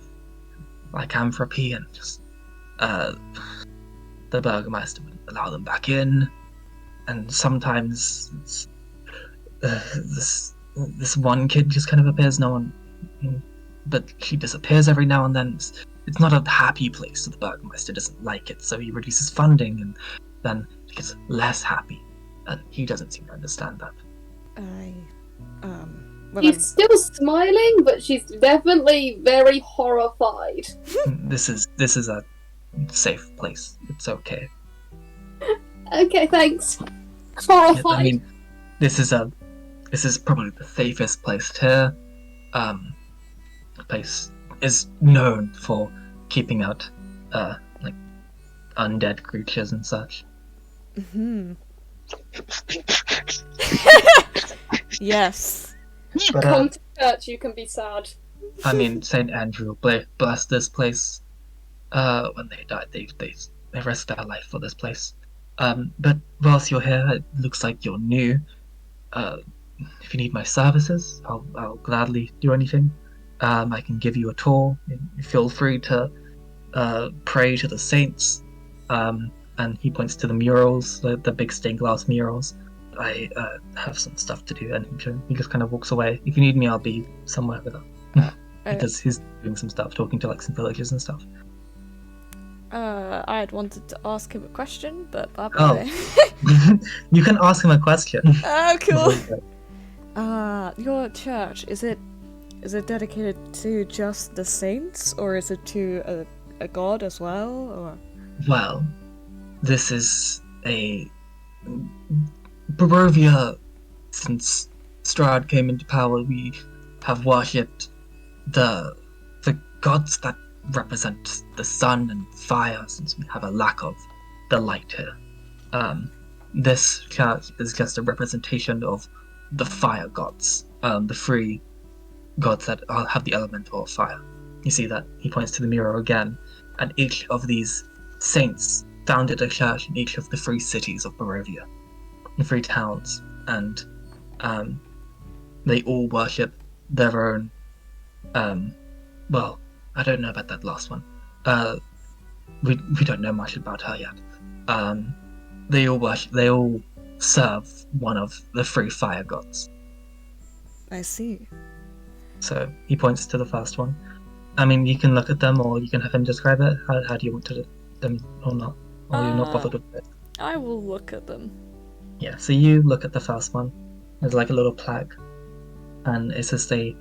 lycanthropy, and just the Burgermeister wouldn't allow them back in. And sometimes this one kid just kind of appears, but she disappears every now and then. It's not a happy place, so the Burgermeister doesn't like it, so he reduces funding, and then it gets less happy. And he doesn't seem to understand that. Well, She's still smiling, but she's definitely very horrified. This is a safe place. It's okay. Okay, thanks. Horrified. I mean, this is probably the safest place here. The place is known for keeping out like undead creatures and such. Yes. But Come to church, you can be sad. I mean, Saint Andrew blessed this place. When they died, they risked their life for this place. But whilst you're here, it looks like you're new. If you need my services, I'll gladly do anything. I can give you a tour. Feel free to pray to the saints. And he points to the murals, the big stained glass murals. I have some stuff to do, and he just kind of walks away. If you need me, I'll be somewhere with him. Because he's doing some stuff, talking to like some villagers and stuff. I had wanted to ask him a question, but You can ask him a question. Oh, cool. Your church, is it dedicated to just the saints, or is it to a god as well, or? Well, this is a Barovia. Since Strahd came into power, we have worshipped the gods that represent the sun and fire, since we have a lack of the light here. This church is just a representation of the fire gods, the three gods that have the elemental of fire. You see that he points to the mirror again, and each of these saints founded a church in each of the 3 cities of Barovia, the 3 towns, and they all worship their own. Well, I don't know about that last one. We don't know much about her yet. They all serve one of the 3 fire gods. I see. So he points to the first one. I mean, you can look at them, or you can have him describe it. How do you want to do them, or not? Or you're not bothered with it? I will look at them. Yeah, so you look at the first one. There's like a little plaque, and it's just a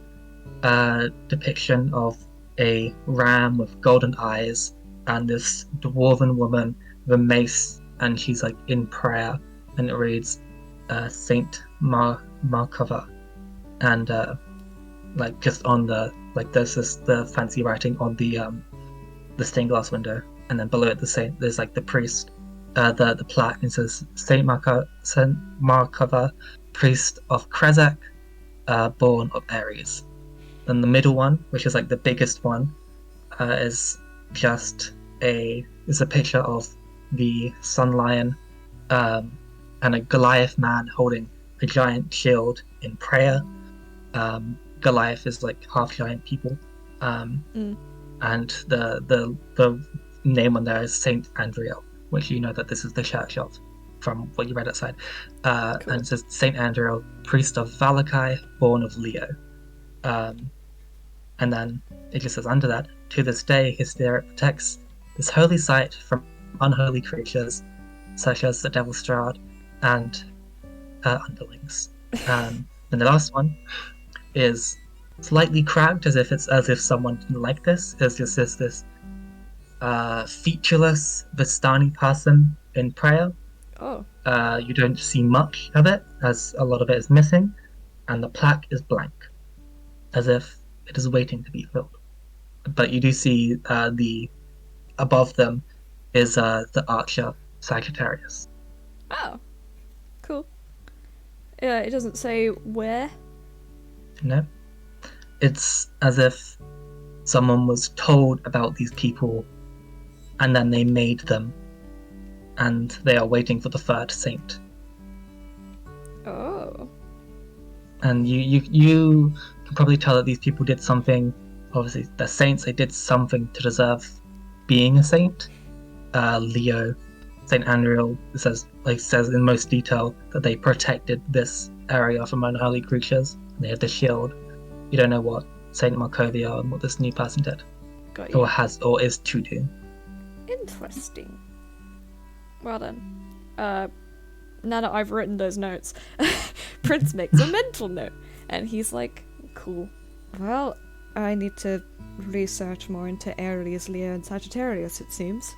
depiction of a ram with golden eyes and this dwarven woman with a mace, and she's like in prayer, and it reads Saint Markova, and like just on the there's the fancy writing on the stained glass window, and then below it there's like the priest, the plaque, and it says Saint Markova, priest of Krezek, born of Ares. Then the middle one, which is like the biggest one, is just a picture of the sun lion, and a Goliath man holding a giant shield in prayer. Goliath is like half giant people. And the name on there is Saint Andriel, which you know that this is the church of, from what you read outside. Cool. And it says Saint Andriel, priest of Vallaki, born of Leo. And then it just says under that, to this day his spirit protects this holy site from unholy creatures such as the Devil's Strahd and underlings. And the last one is slightly cracked, as if someone didn't like this. There's just this featureless Vistani person in prayer. Oh. You don't see much of it, as a lot of it is missing, and the plaque is blank, as if it is waiting to be filled. But you do see the above them is the archer Sagittarius. Oh. Cool. Yeah, it doesn't say where. No, it's as if someone was told about these people, and then they made them, and they are waiting for the third saint. Oh. And you can probably tell that these people did something. Obviously, they're saints. They did something to deserve being a saint. Leo, Saint Andriel says in most detail that they protected this area from unholy creatures. They have the shield. You don't know what Saint Markovia and what this new person did, Got you. or is to do. Interesting. Well then. Now that I've written those notes, Prince makes a mental note. And he's like, cool. Well, I need to research more into Aries, Leo, and Sagittarius, it seems.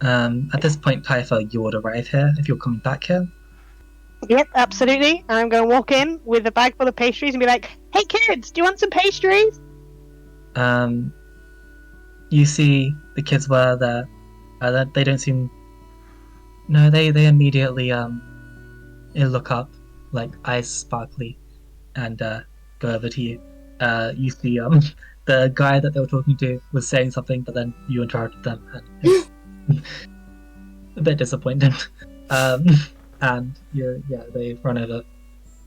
At this point, Typha, you would arrive here if you're coming back here. Yep, absolutely. And I'm going to walk in with a bag full of pastries and be like, "Hey kids, do you want some pastries?" You see the kids were there. They don't seem. No, they immediately look up, like eyes sparkly, and go over to you. You see the guy that they were talking to was saying something, but then you interrupted them, and a bit disappointed. And they run over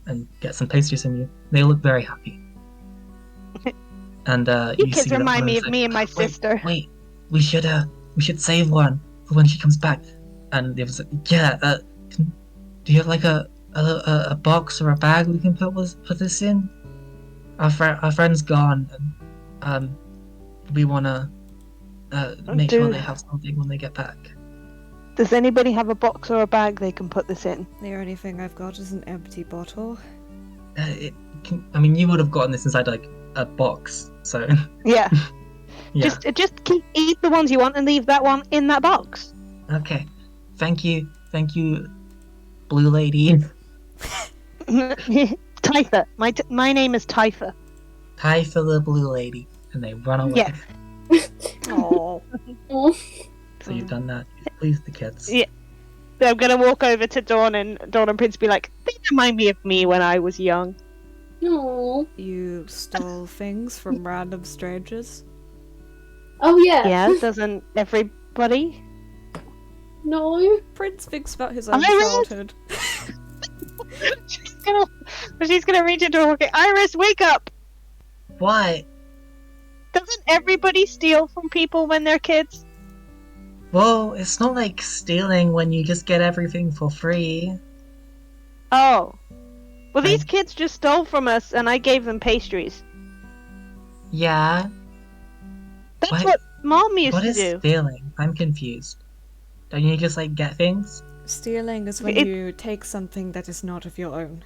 and get some pastries from you. They look very happy. And You you kids see that remind one me is of me and my sister. Wait, we should save one for when she comes back. And the other said, yeah. Do you have like a box or a bag we can put this in? Our friend's gone, and we wanna make sure they have something when they get back. Does anybody have a box or a bag they can put this in? The only thing I've got is an empty bottle. You would have gotten this inside like a box, so Yeah. yeah. Just eat the ones you want and leave that one in that box. Okay. Thank you, Blue Lady. Typha. My name is Typha. Typha the Blue Lady, and they run away. Yeah. Oh. So you've done that. You've pleased the kids. Yeah. I'm gonna walk over to Dawn and Prince be like, "They remind me of me when I was young." No. You stole things from random strangers? Oh yeah. Yeah, doesn't everybody? No. Prince thinks about his own Iris! childhood. She's gonna reach into her pocket. Iris, wake up! Why? Doesn't everybody steal from people when they're kids? Well, it's not like stealing when you just get everything for free. Oh. Well, these Right. kids just stole from us and I gave them pastries. Yeah. That's What- what Mom used What to is do. stealing? I'm confused. Don't you just like get things? Stealing is when It- you take something that is not of your own.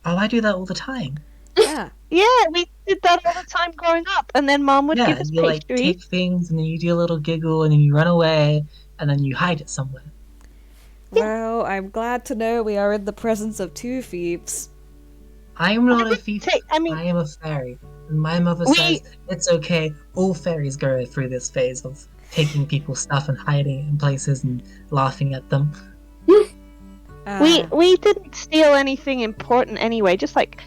Oh, I do that all the time. Yeah. Yeah, we did that all the time growing up. And then Mom would Yeah, give us you like pastries. take things and then you do a little giggle and then you run away and then you hide it somewhere. Well, I'm glad to know we are in the presence of two thieves. I am not a thief. I I mean, am a fairy. And my mother We- says it's okay. All fairies go through this phase of taking people's stuff and hiding it in places and laughing at them. we didn't steal anything important anyway. Just like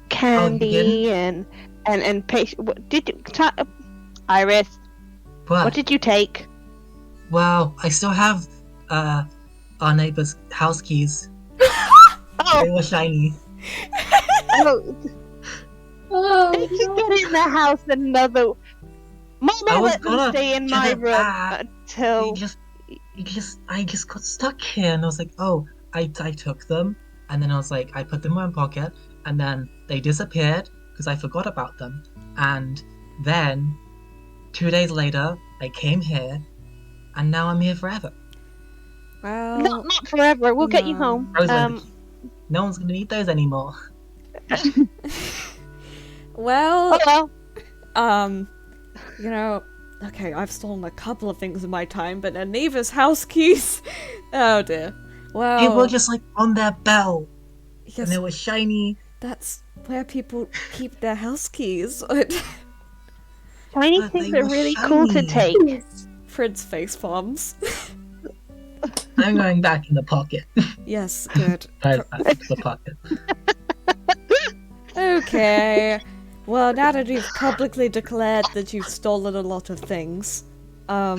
candy didn't? and pastries. What did you, Iris? But What did you take? well, I still have our neighbor's house keys. Oh, They were shiny. oh Oh. they can get in the house another Mom, I I was let them gonna stay in get my it room back. until... I just got stuck here, and I was like, oh, I took them, and then I was like, I put them in my pocket, and then they disappeared because I forgot about them, and then 2 days later, I came here, and now I'm here forever. Well, Not forever. We'll get you no. home. I was like, no one's gonna need those anymore. Well, Oh well. you know, okay, I've stolen a couple of things in my time, but Aniva's house keys. Oh dear. Well, They were just like on their belt, yes, and they were shiny. that's where people keep their house keys. Shiny But things they are were really cool to shiny. take. Frid's face palms. I'm going back in the pocket. Yes, good. Back into the pocket. Okay. Well, now that you've publicly declared that you've stolen a lot of things, I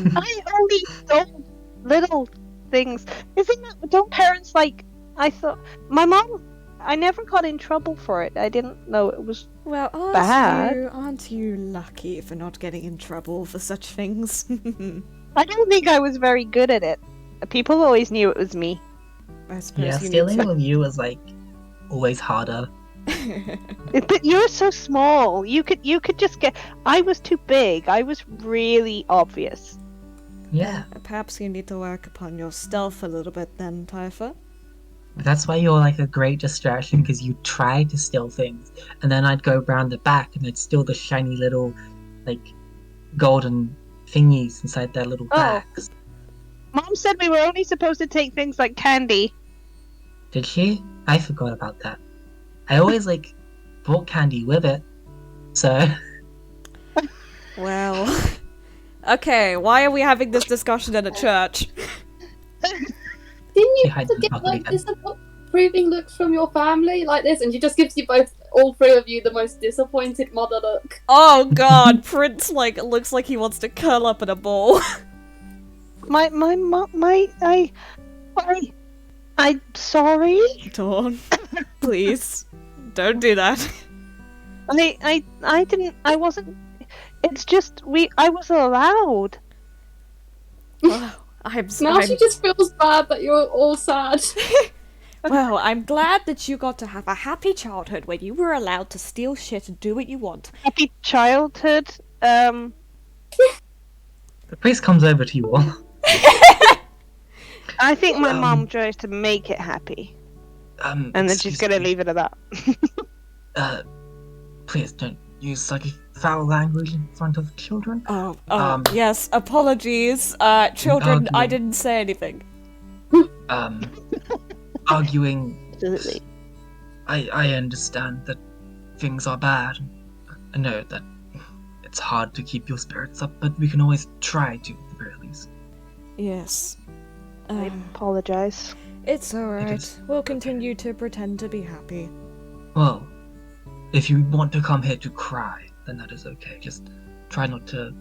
only stole little things. Isn't that... Don't parents like... I thought... My mom... I never got in trouble for it. I didn't know it was... well, Bad. aren't you lucky for not getting in trouble for such things? I don't think I was very good at it. People always knew it was me. I suppose Yeah, you stealing need with you was like always harder. to... But you're so small. You could just get... I was too big. I was really obvious. Yeah, Perhaps you need to work upon your stealth a little bit then, Typha. but that's why you're like a great distraction because you try to steal things, and then I'd go round the back and I'd steal the shiny little like golden thingies inside their little Oh. bags. Mom said we were only supposed to take things like candy. Did she? I forgot about that. I always like brought candy with it, so Well... Okay, why are we having this discussion in a church? Didn't you Behind have to the get bucket like again. disapproving looks from your family like this, and she just gives you both, all three of you, the most disappointed mother look. Oh god, Prince, like, looks like he wants to curl up in a ball. I'm sorry. Dawn, please, don't do that. I wasn't... It's just, I was allowed. Oh, Now she just feels bad that you're all sad. Well, I'm glad that you got to have a happy childhood where you were allowed to steal shit and do what you want. Happy childhood. the priest comes over to you all. I think my Um, mom tries to make it happy. And then she's Excuse gonna me. leave it at that. Please don't use such foul language in front of children. Yes, apologies. Children, I arguing. didn't say anything. Arguing. Absolutely. I understand that things are bad. I know that it's hard to keep your spirits up, but we can always try to, at the very least. Yes. I apologize. It's alright. is We'll okay. continue to pretend to be happy. Well, if you want to come here to cry, then that is okay. Just try not to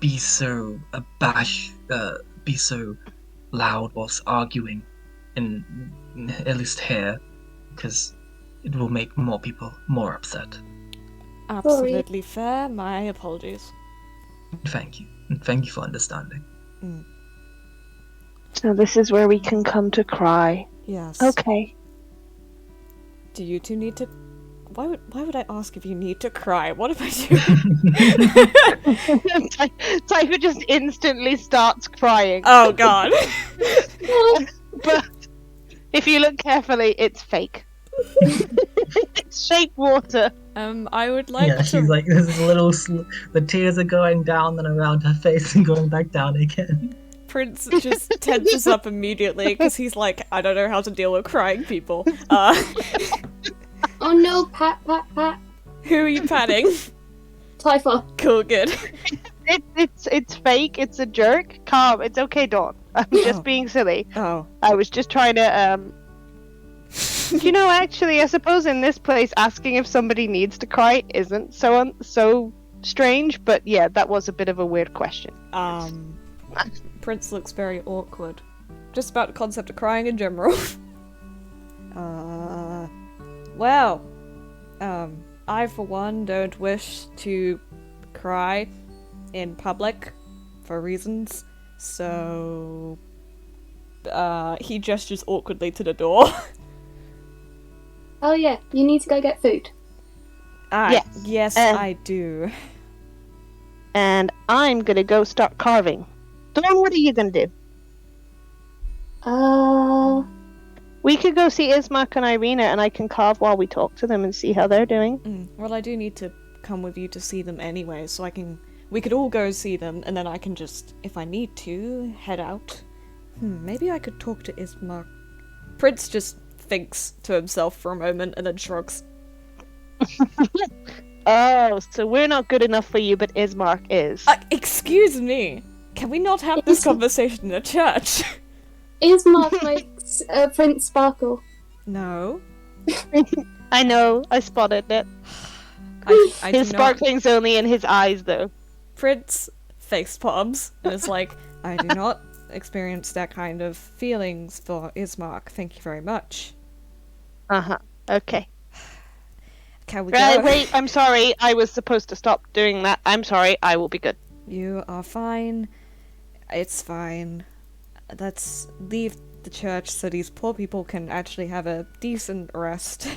be so be so loud whilst arguing, at least here, because it will make more people more upset. Absolutely fair. My apologies. Thank you. And thank you for understanding. So this is where we can come to cry. Yes. Okay. Do you two need to... Why would I ask if you need to cry? What if I do? Typha just instantly starts crying. Oh god. But if you look carefully, it's fake. It's shape water. I would like Yeah, to... she's like, this is a little. The tears are going down and around her face and going back down again. Prince just tenses up immediately because he's like, I don't know how to deal with crying people. Oh no, pat, pat, pat. Who are you patting? Typha. Cool, good. It's fake. It's a jerk. Calm. It's okay, Dawn. I'm just being silly. Oh. I was just trying to You know, actually, I suppose in this place, asking if somebody needs to cry isn't so strange. But yeah, that was a bit of a weird question. Prince looks very awkward. Just about the concept of crying in general. Well, I for one don't wish to cry. in public for reasons. So he gestures awkwardly to the door. Oh yeah, you need to go get food. Yes, I do. And I'm gonna go start carving. Dawn, what are you gonna do? We could go see Ismark and Irina, and I can carve while we talk to them and see how they're doing. Well, I do need to come with you to see them anyway, so we could all go see them, and then I can just, if I need to, head out. Maybe I could talk to Ismark. Prince just thinks to himself for a moment and then shrugs. Oh, so we're not good enough for you, but Ismark is. Excuse me. Can we not have this conversation in a church? Ismark makes Prince sparkle. No. I know, I spotted it. I His do not... sparkling's only in his eyes, though. Prince face palms and is like, I do not experience that kind of feelings for Ismark. Thank you very much. Okay. Can we go? Wait, I'm sorry. I was supposed to stop doing that. I'm sorry. I will be good. You are fine. It's fine. Let's leave the church so these poor people can actually have a decent rest.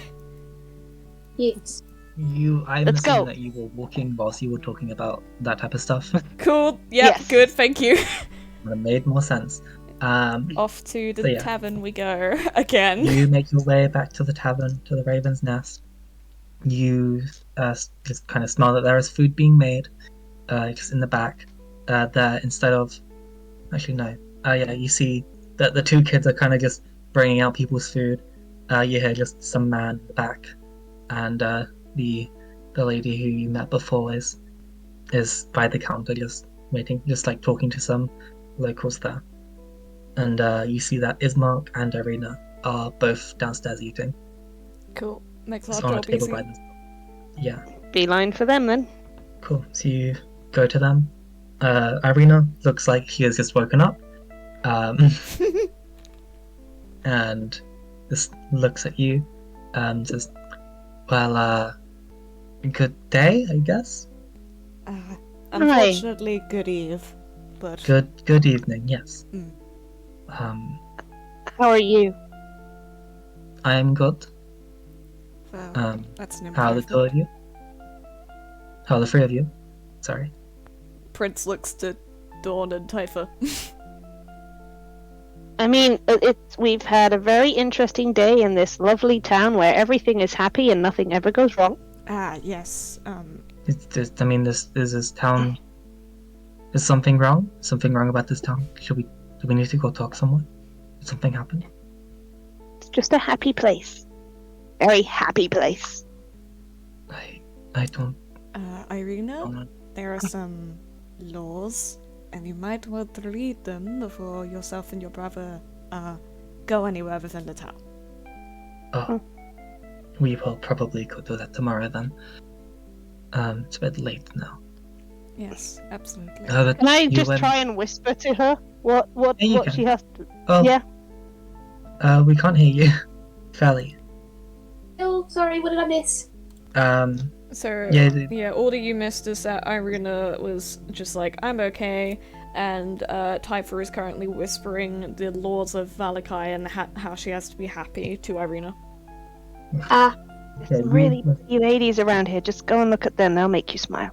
Yes. I'm Let's assuming go. that you were walking whilst you were talking about that type of stuff. Cool. Yep, Yes. good, thank you. It made more sense. Off to the So, yeah. tavern we go again. You make your way back to the tavern, to the Raven's Nest. You just kind of smell that there is food being made, just in the back. There, instead of... Actually, no. Yeah, you see that the two kids are kind of just bringing out people's food. You hear just some man in the back. And the lady who you met before is by the counter just waiting, just like talking to some locals there. And you see that Ismark and Irina are both downstairs eating. Cool. Makes our It's on a job table easy. by themselves. Yeah, Beeline for them, then. cool. So you go to them. Irina looks like she has just woken up. And just looks at you and says, well, good day, I guess? Unfortunately, good eve. But Good evening, yes. How are you? I'm good. well, that's an How are the improvement. two of you? How are the three of you? Sorry. Prince looks to Dawn and Typha. I mean, we've had a very interesting day in this lovely town where everything is happy and nothing ever goes wrong. Yes. It's just, I mean, this town. Is something wrong? Something wrong about this town? Do we need to go talk somewhere? Did something happen? It's just a happy place. Very happy place. I don't Irina, know. there are some laws, and you might want to read them before yourself and your brother go anywhere within the town. Oh, we will probably go do that tomorrow then. It's a bit late now. Yes, absolutely. Can I just try and whisper to her what Yeah, you what can. she has to... Oh, Yeah. we can't hear you, Feli. Oh, sorry, what did I miss? So, Yeah, all that you missed is that Irina was just like, I'm okay, and Typha is currently whispering the laws of Vallaki and how she has to be happy to Irina. Ah, There's some really pretty ladies around here. Just go and look at them. They'll make you smile.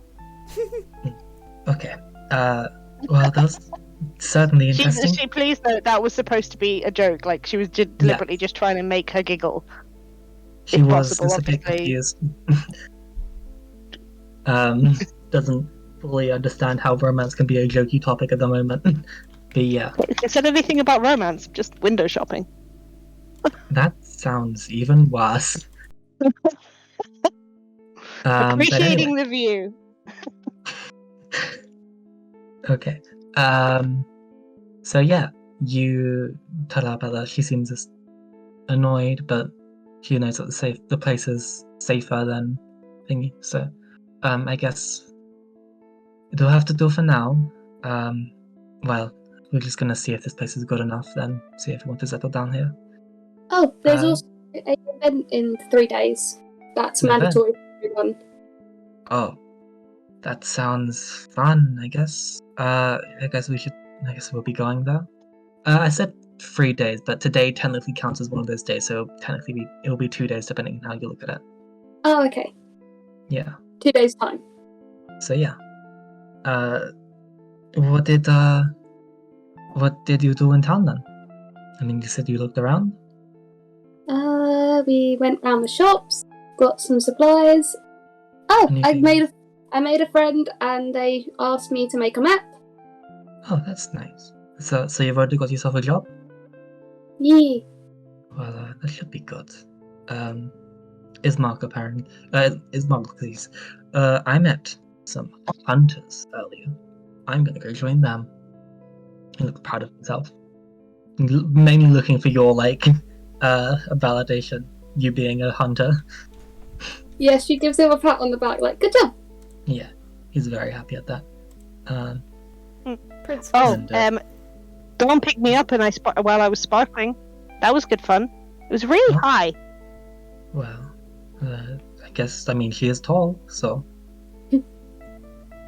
Okay. Well, that's certainly interesting. She please note that was supposed to be a joke. Like, she was deliberately just trying to make her giggle. She if was possible, just a bit obviously. confused. Doesn't fully understand how romance can be a jokey topic at the moment. But yeah, It said anything about romance, just window shopping. that sounds even worse. But Appreciating anyway. the view. Okay. So yeah, you tell her about that. She seems just annoyed, but she knows that the place is safer than thingy. So, I guess it'll have to do for now. Well, we're just gonna see if this place is good enough, then see if we want to settle down here. oh, there's also an event in 3 days. That's An event? mandatory for everyone. Oh, That sounds fun, I guess. I guess we'll be going there. I said 3 days, but today technically counts as one of those days, so technically it'll be 2 days depending on how you look at it. Oh, okay. Yeah. 2 days' time. So yeah. What did you do in town then? I mean, you said you looked around? We went round the shops, got some supplies. Oh, Anything? I made a friend, and they asked me to make a map. Oh, that's nice. So you've already got yourself a job? Yeah. Well, that should be good. Ismark apparently. Ismark, please. I met some hunters earlier. I'm gonna go join them. He looked proud of himself. Mainly looking for your validation. You being a hunter. Yeah, she gives him a pat on the back, like, good job. Yeah, he's very happy at that. Prince. And, Dawn picked me up and while I was sparkling. That was good fun. It was really Oh. high. Well, I mean, she is tall, so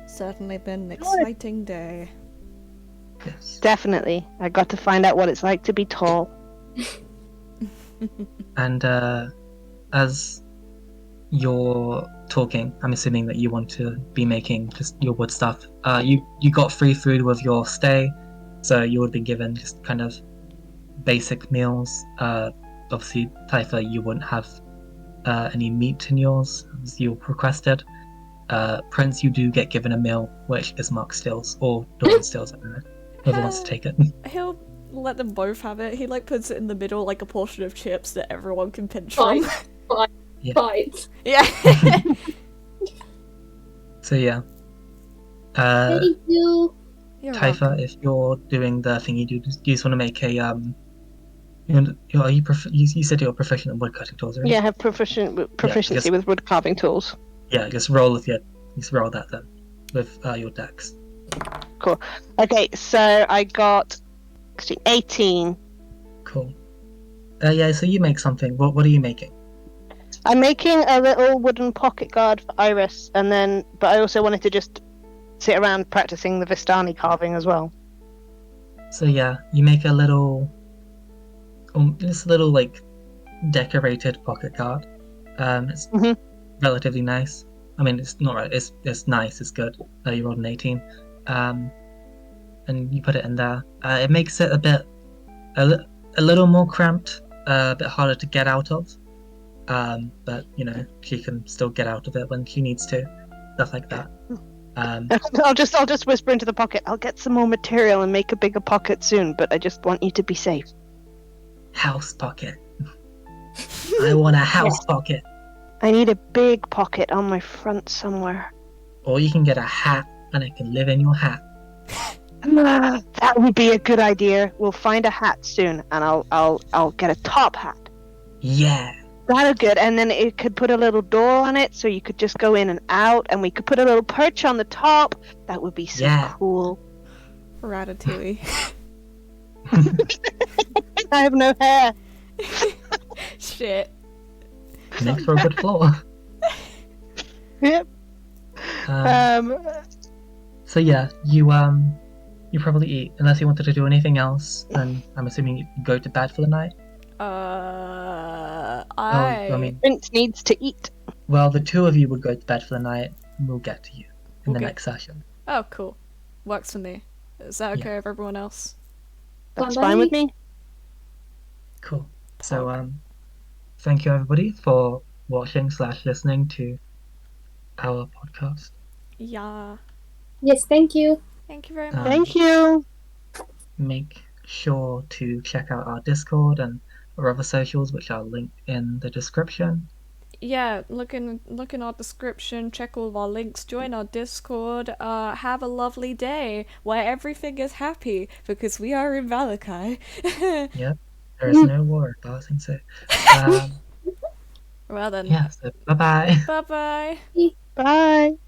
Certainly been an exciting day. yes. Definitely. I got to find out what it's like to be tall. And as you're talking, I'm assuming that you want to be making just your wood stuff. You got free food with your stay, so you would have been given just kind of basic meals. Obviously, Typha, you wouldn't have any meat in yours as you requested. Prince, you do get given a meal, which Ismark steals, or Dawn steals, I don't know. Whoever wants to take it. He'll let them both have it. He puts it in the middle like a portion of chips that everyone can pinch Fine. from. Yeah. Fine. Yeah. So yeah. Thank you. You're Typha, welcome. if you're doing the thing do you just want to make a you said you're proficient in woodcutting tools, right? Yeah, I have proficiency just- with wood carving tools. Yeah, just roll that then with your dex. Cool. Okay, so I got 18. Cool. Yeah, so you make something. What are you making? I'm making a little wooden pocket guard for Iris, but I also wanted to just sit around practicing the Vistani carving as well. So yeah, you make a little, this little decorated pocket guard. It's Mhm. relatively nice. I mean, it's not right. It's nice. It's good. You rolled an 18, and you put it in there. It makes it a little more cramped, a bit harder to get out of. But she can still get out of it when she needs to, stuff like that. I'll just whisper into the pocket. I'll get some more material and make a bigger pocket soon, but I just want you to be safe. House pocket. I want a house pocket. I need a big pocket on my front somewhere. Or you can get a hat, and it can live in your hat. That would be a good idea. We'll find a hat soon, and I'll get a top hat. Yeah. That'll good, and then it could put a little door on it, so you could just go in and out, and we could put a little perch on the top. That would be so cool. Ratatouille. I have no hair. Shit. Makes for a good floor. Yep. So yeah, you probably eat unless you wanted to do anything else. And I'm assuming you go to bed for the night. I mean, Prince needs to eat. well, the two of you would go to bed for the night, and we'll get to you in the Okay. next session. Oh, cool. Works for me. Is that okay with everyone else? That's Fine by fine with me. me. Cool. So thank you everybody for watching/listening to our podcast. Yeah. Yes, thank you. Thank you very much. Thank you. Make sure to check out our Discord and our other socials, which are linked in the description. Yeah, look in our description, check all of our links, join our Discord, have a lovely day where everything is happy because we are in Vallaki. Yep, there is no war, passing so. Well then. Yeah, so bye bye. Bye bye. Bye.